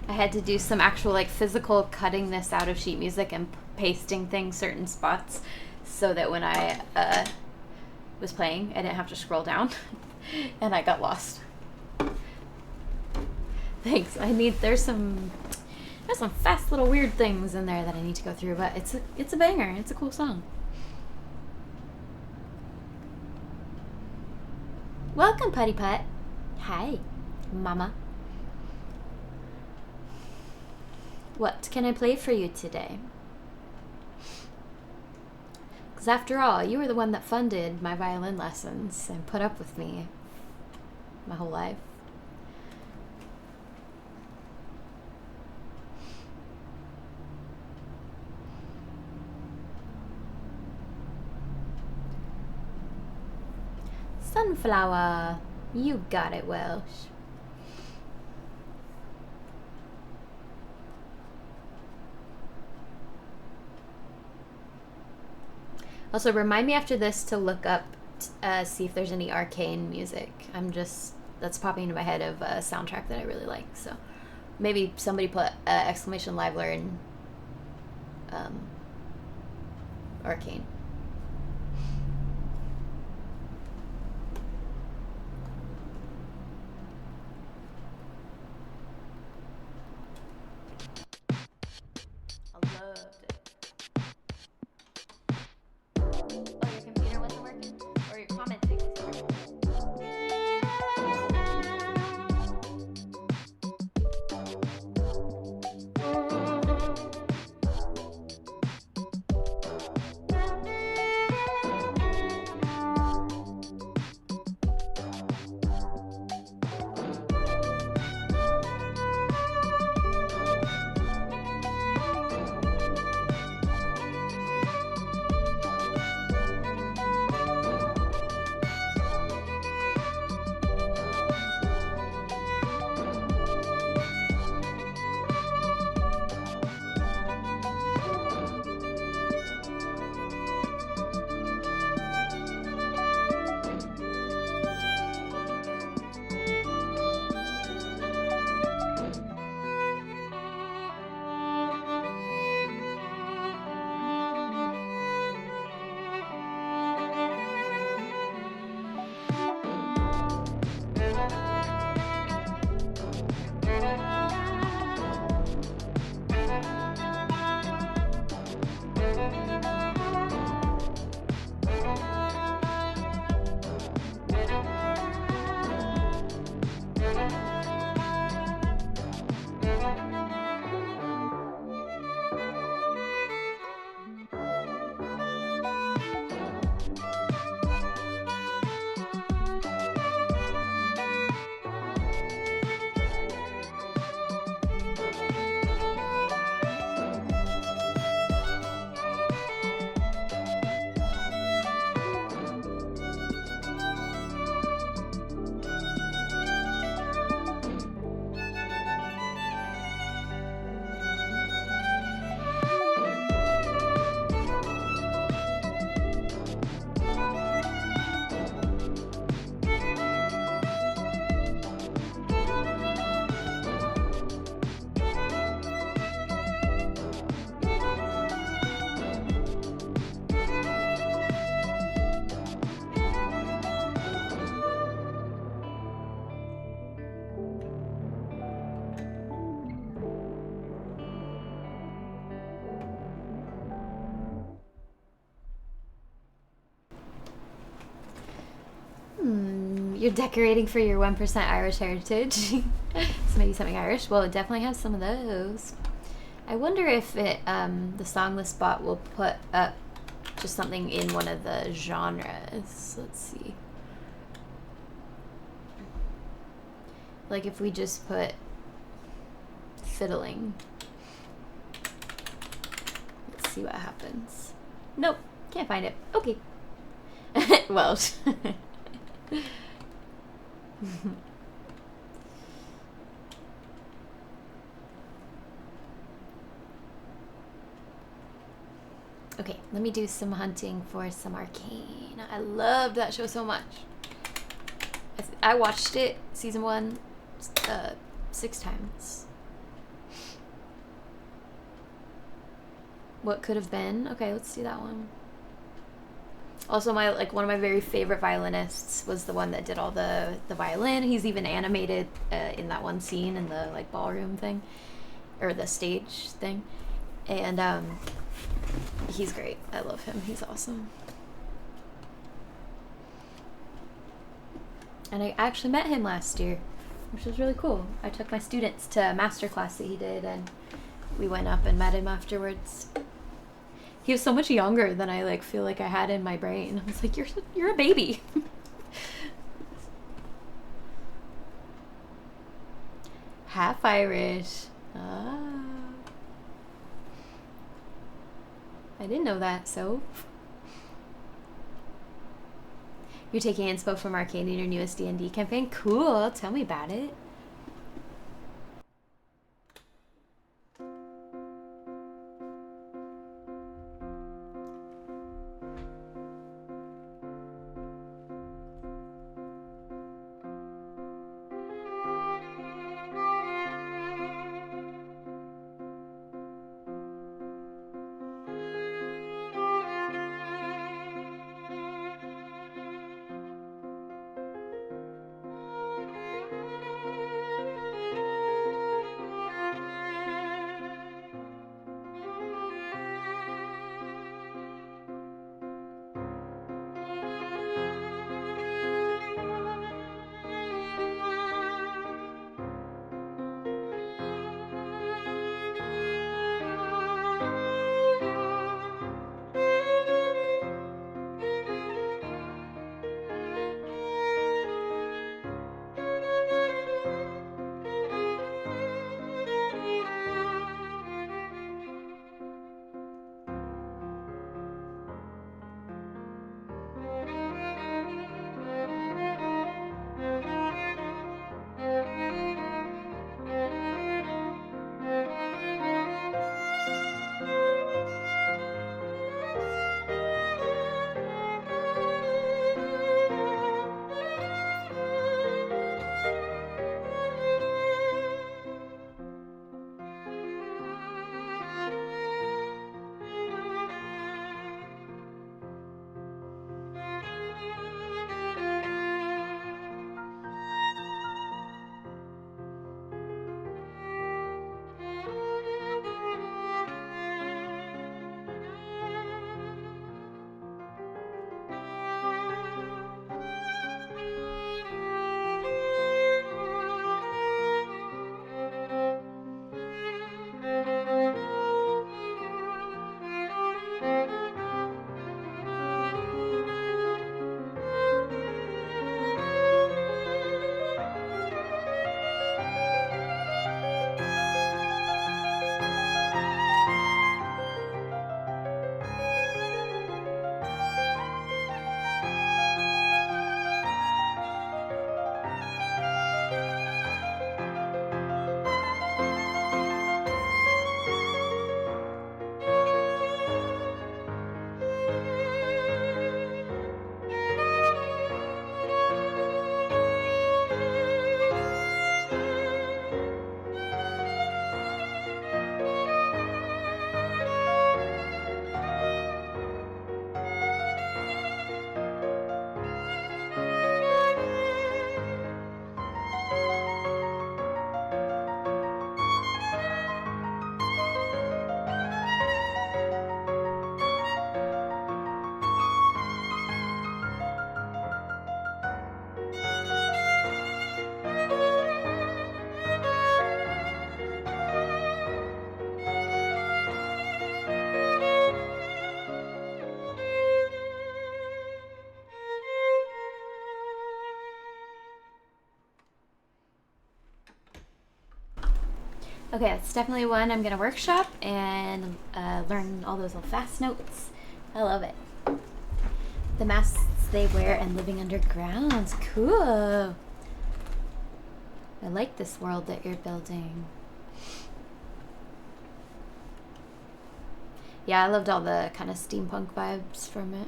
I had to do some actual like physical cutting this out of sheet music and pasting things certain spots so that when I was playing I didn't have to scroll down and I got lost. Thanks. There's some fast little weird things in there that I need to go through, but it's a banger. It's a cool song. Welcome, Putty Putt. Hi, Mama. What can I play for you today? Because after all, you were the one that funded my violin lessons and put up with me my whole life. Sunflower, you got it, Welsh. Also, remind me after this to look up, see if there's any arcane music. That's popping into my head of a soundtrack that I really like. So maybe somebody put exclamation live learn arcane. I loved it. Oh, your computer wasn't working? Or your commenting wasn't working? You're decorating for your 1% Irish heritage. So maybe something Irish. Well, it definitely has some of those. I wonder if the song list bot will put up just something in one of the genres. Let's see. Like if we just put fiddling. Let's see what happens. Nope, can't find it. Okay. Welsh. Okay, let me do some hunting for some arcane. I loved that show so much. I watched it, season 1, 6 times. What Could Have Been. Okay, let's do that one. Also, one of my very favorite violinists was the one that did all the violin. He's even animated in that one scene in the like ballroom thing, or the stage thing, and he's great. I love him. He's awesome. And I actually met him last year, which was really cool. I took my students to a master class that he did, and we went up and met him afterwards. He was so much younger than I like feel like I had in my brain. I was like, you're a baby. Half Irish. Ah. I didn't know that, so. You're taking inspo from Arcane in your newest D&D campaign? Cool, tell me about it. Okay, that's definitely one I'm gonna workshop and learn all those little fast notes. I love it. The masks they wear and living underground. Cool. I like this world that you're building. Yeah, I loved all the kind of steampunk vibes from it.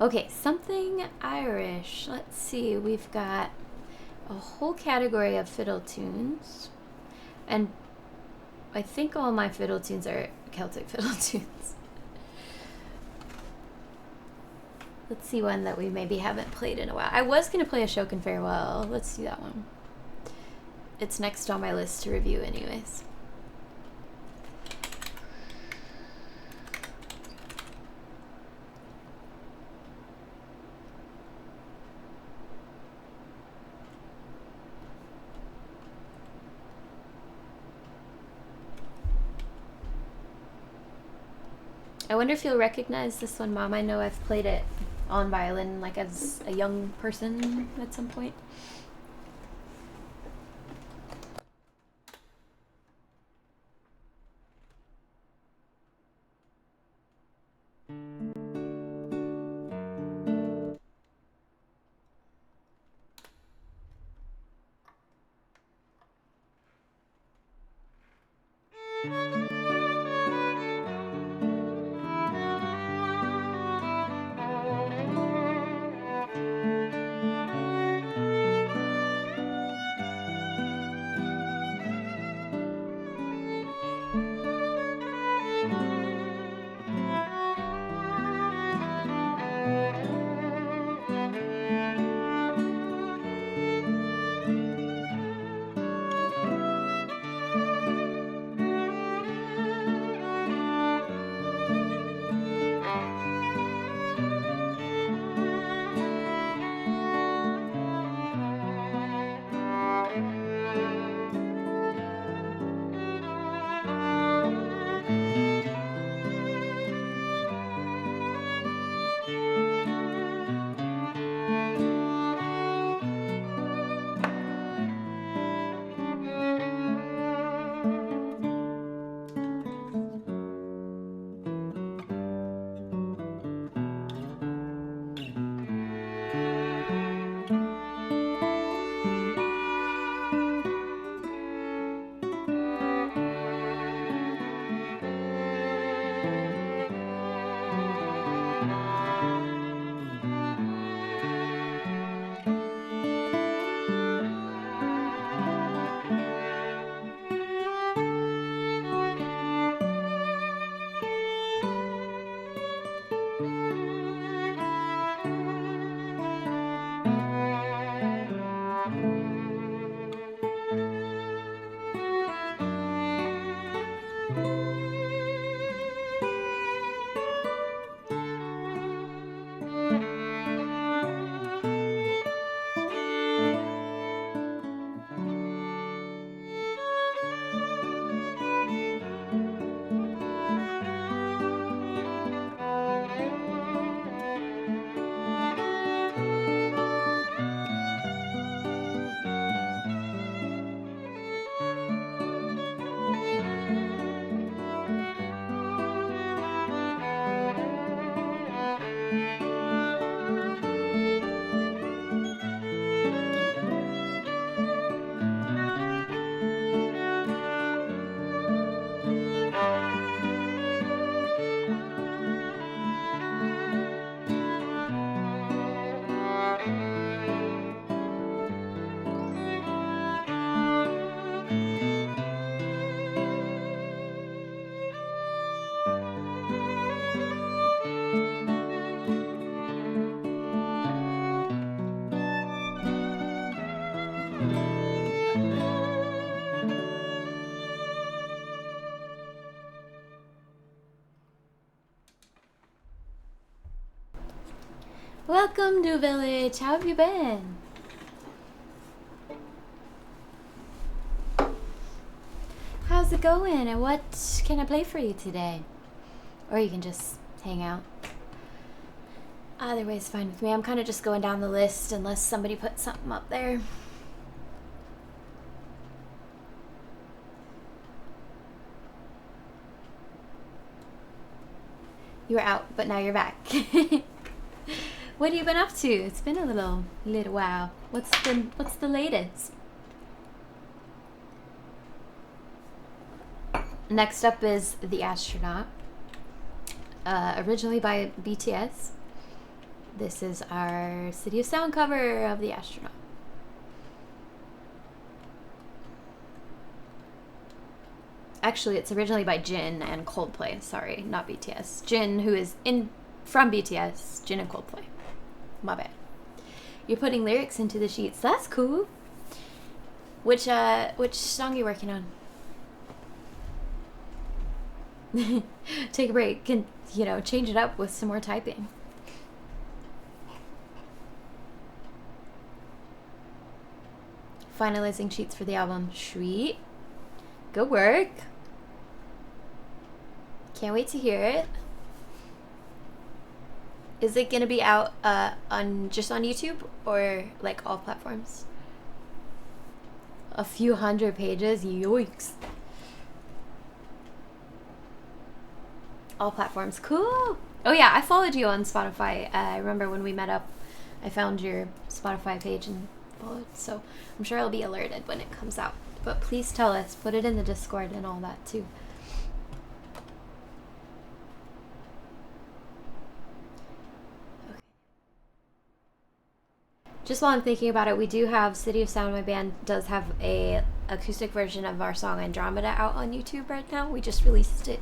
Okay, something Irish. Let's see, we've got a whole category of fiddle tunes. And I think all my fiddle tunes are Celtic fiddle tunes. Let's see one that we maybe haven't played in a while. I was going to play Ashokan Farewell. Let's do that one. It's next on my list to review anyways. I wonder if you'll recognize this one, Mom. I know I've played it on violin, like as a young person at some point. Welcome to Village. How have you been? How's it going? And what can I play for you today? Or you can just hang out. Either way is fine with me. I'm kind of just going down the list unless somebody puts something up there. You were out, but now you're back. What have you been up to? It's been a little while. What's the latest? Next up is The Astronaut, originally by BTS. This is our City of Sound cover of The Astronaut. Actually, it's originally by Jin and Coldplay. Sorry, not BTS. Jin, who is from BTS, Jin and Coldplay. My bad. You're putting lyrics into the sheets. That's cool. Which song are you working on? Take a break and, change it up with some more typing. Finalizing sheets for the album. Sweet. Good work. Can't wait to hear it. Is it gonna be out on YouTube or like all platforms? A few hundred pages. Yoicks. All platforms. Cool. Oh yeah, I followed you on Spotify. I remember when we met up, I found your Spotify page and followed. So I'm sure I'll be alerted when it comes out. But please tell us. Put it in the Discord and all that too. Okay. Just while I'm thinking about it, we do have City of Sound. My band does have a acoustic version of our song Andromeda out on YouTube right now. We just released it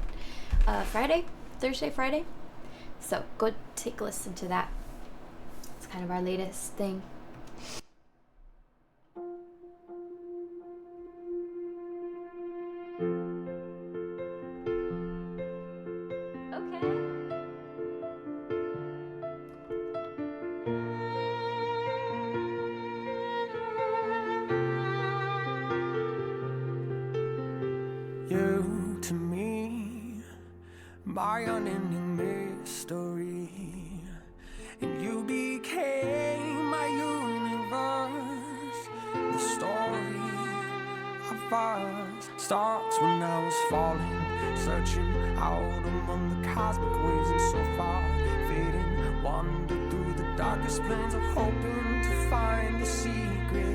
Thursday, Friday. So go take a listen to that. It's kind of our latest thing. Okay. You to me, my unending mystery, and you became my universe. The story of us starts when I was falling, searching out among the cosmic waves and so far fading, wander through the darkest plains of hoping to find the secret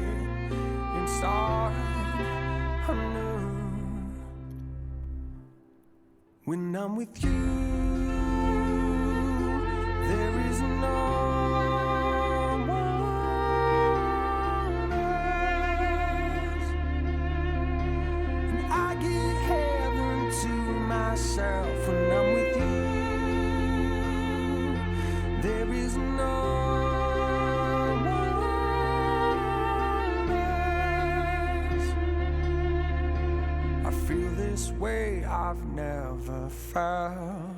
and start anew. When I'm with you, there is no one else, and I give heaven to myself. When I'm with you, there is no one else. I feel this way I've never felt.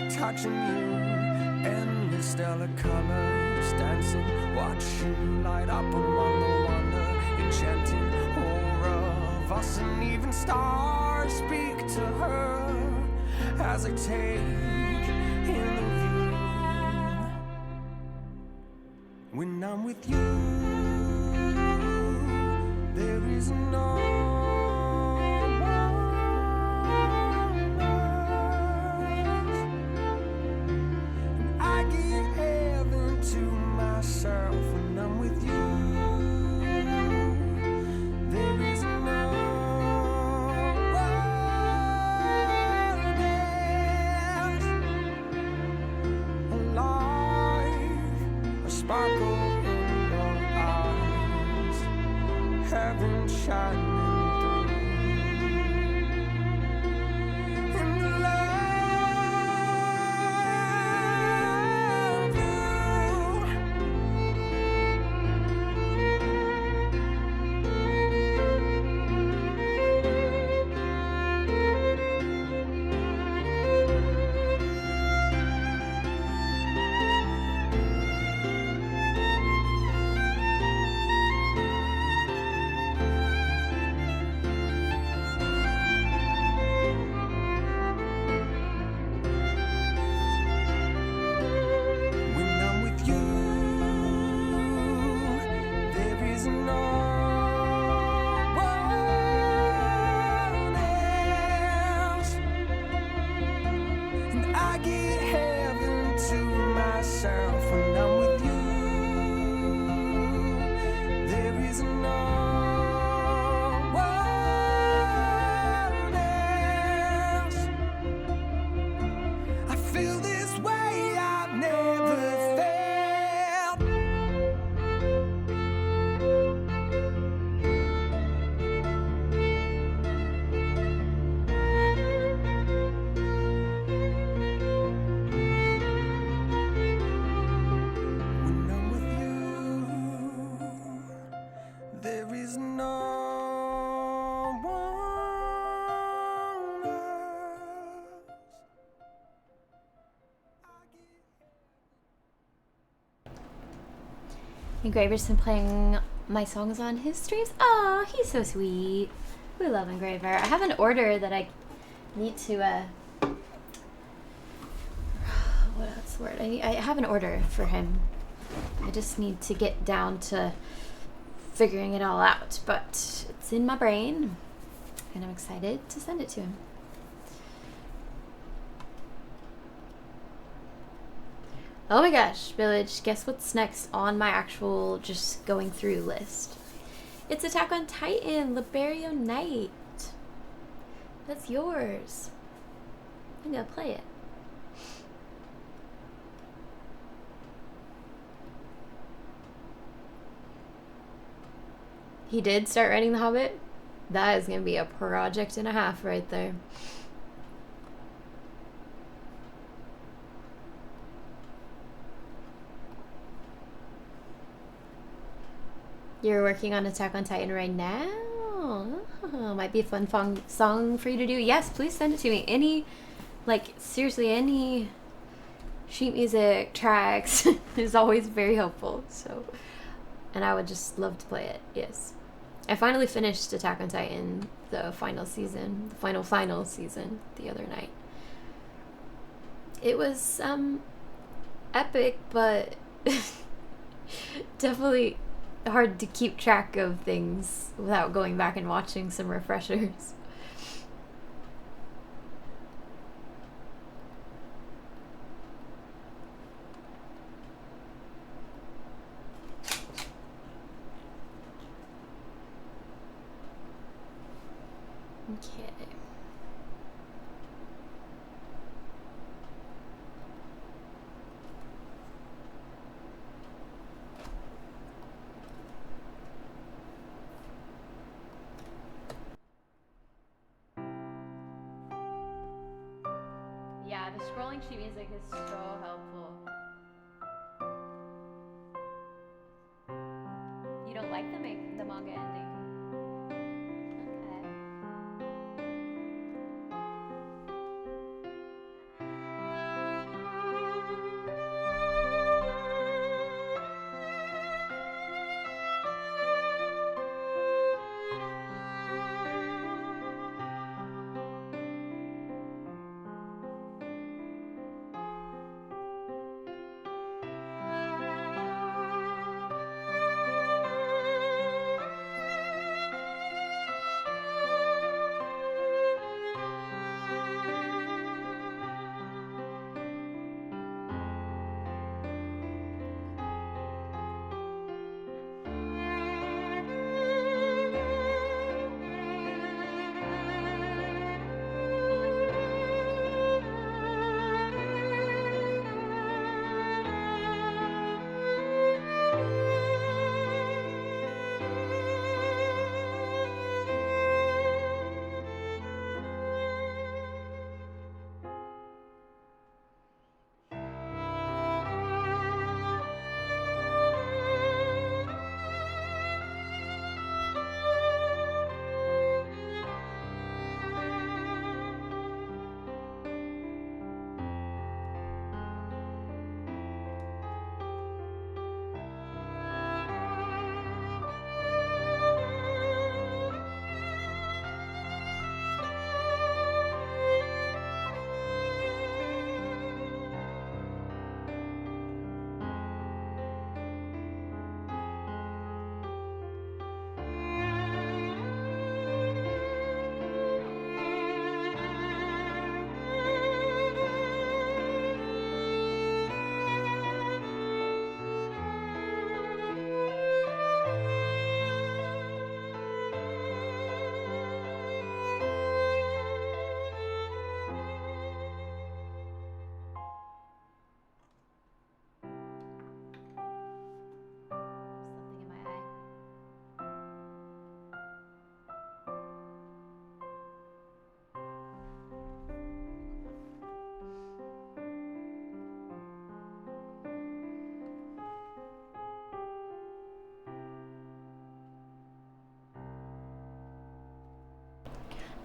Touching you, endless stellar colors, dancing, watching you light up among the wonder, enchanting aura of us, and even stars speak to her as I take in the view. When I'm with you, there is no when I'm with you, there is no one else. A light, a sparkle in your Engraver's been playing my songs on his streams. Aw, he's so sweet. We love Engraver. I have an order that I need to, what's the word? I have an order for him. I just need to get down to figuring it all out, but it's in my brain, and I'm excited to send it to him. Oh my gosh, Village, guess what's next on my actual just going through list? It's Attack on Titan, Liberio Knight. That's yours. I'm gonna play it. He did start writing The Hobbit? That is gonna be a project and a half right there. You're working on Attack on Titan right now? Oh, might be a fun song for you to do. Yes, please send it to me. Any, like, seriously, any sheet music tracks is always very helpful. So, and I would just love to play it. Yes. I finally finished Attack on Titan, the final season, the final season, the other night. It was, epic, but definitely hard to keep track of things without going back and watching some refreshers. Okay. Yeah, the scrolling sheet music is so helpful. You don't like the manga ending? Okay.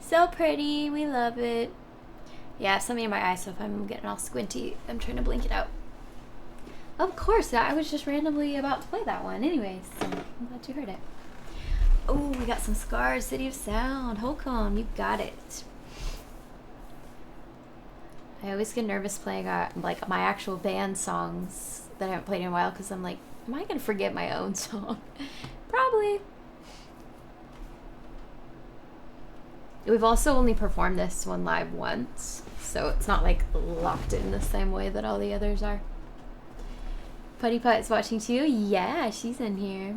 Something in my eye. So pretty. We love it. Yeah, something in my eye, so if I'm getting all squinty, I'm trying to blink it out. Of course, I was just randomly about to play that one. Anyways, so I'm glad you heard it. Oh, we got some Scars, City of Sound. Holcomb, you got it. I always get nervous playing like my actual band songs that I haven't played in a while because I'm like, am I gonna forget my own song? Probably. We've also only performed this one live once, so it's not like locked in the same way that all the others are. Putty Putt is watching too? Yeah, she's in here.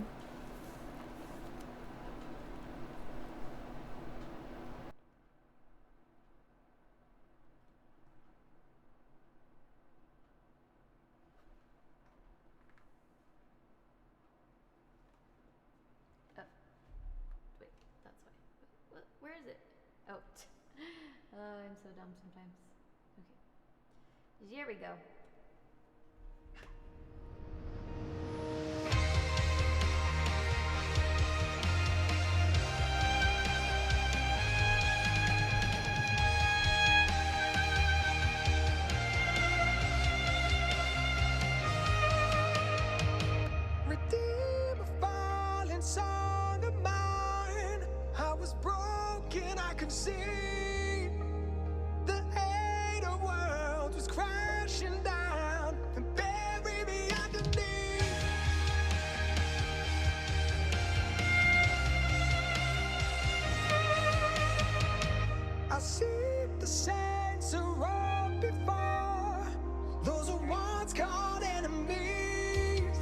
Oh, wait, that's why. Where is it? Oh, I'm so dumb sometimes. Okay, here we go. Redeem a fallen song of mine. I was broken, I could see. The hate of world was crashing down and bury me underneath. I see the saints are all before. Those are once called enemies.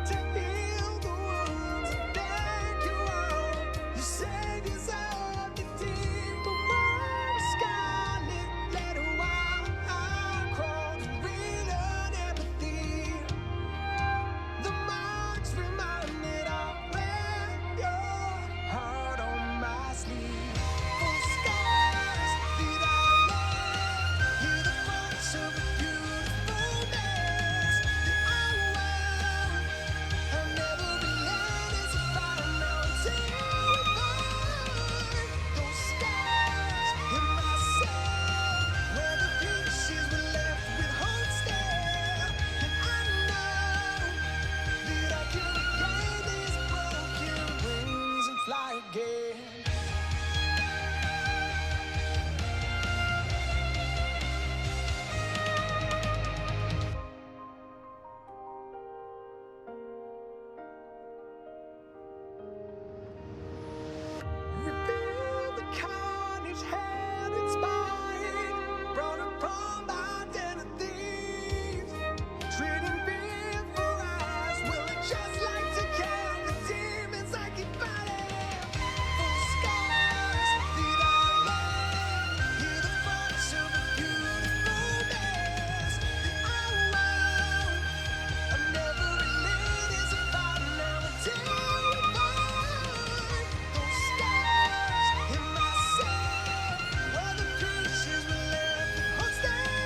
To heal the wounds and thank you all. You saved us all the deep. But my scarlet letter while I crawl to relearn empathy. The marks reminded I wear your heart on my sleeve. Full scars that I left. Hear the marks of a beautiful mess that I won't. I'll never be let as a fire now until we burn. Those scars in myself, where the pieces were left with hope still. And I know that I can regain these broken wings and fly again. Reveal the carnage held in spine, brought upon by identities. Trading fear for eyes, will it just like to kill the demons I keep fighting? Full scars that I left, hear the marks of a beautiful mess that I won't. I'm never lit as a fire now until we burn. Those scars in myself, where the pieces were left with hope still.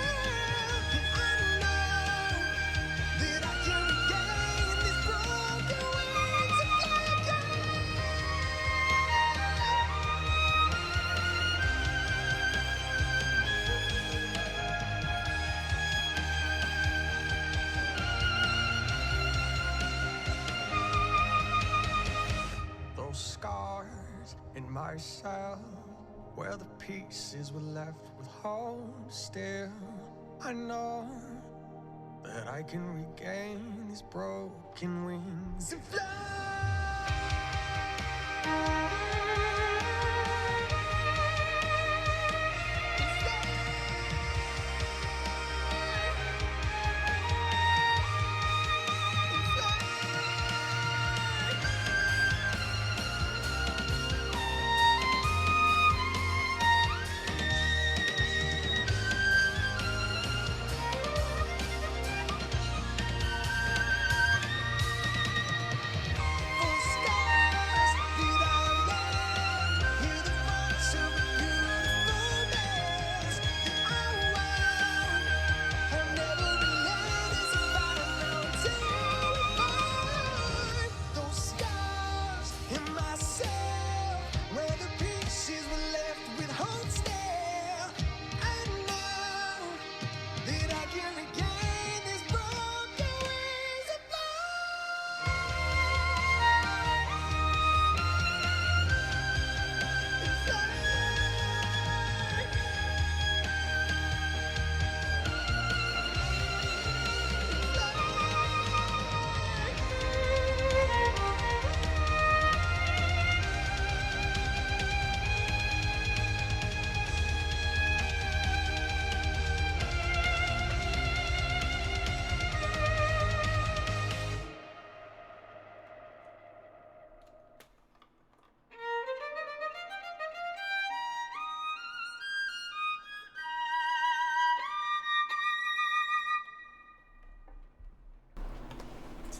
And I know that I can regain these broken wings and fly again. Those scars in myself, where the pieces were left with hope still. I know that I can regain these broken wings and fly. Full scars that I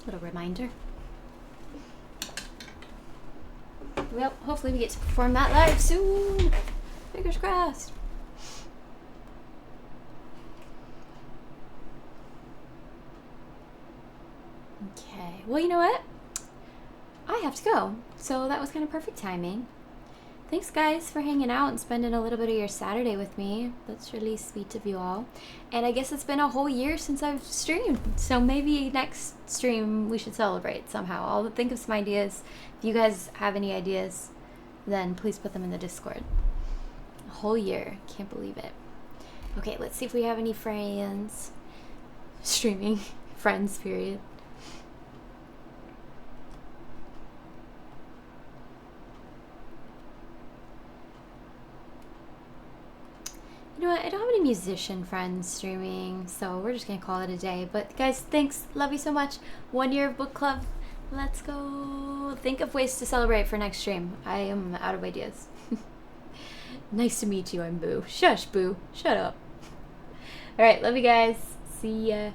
Little reminder. Well, hopefully we get to perform that live soon. Fingers crossed. Okay. Well, you know what? I have to go. So that was kind of perfect timing. Thanks, guys, for hanging out and spending a little bit of your Saturday with me. That's really sweet of you all. And I guess it's been a whole year since I've streamed. So maybe next stream we should celebrate somehow. I'll think of some ideas. If you guys have any ideas, then please put them in the Discord. A whole year. Can't believe it. Okay, let's see if we have any friends. Streaming. Friends, period. You know what? I don't have any musician friends streaming, so we're just gonna call it a day. But guys, thanks. Love you so much. 1 year of book club. Let's go. Think of ways to celebrate for next stream. I am out of ideas. Nice to meet you. I'm Boo. Shush, Boo. Shut up. All right. Love you guys. See ya.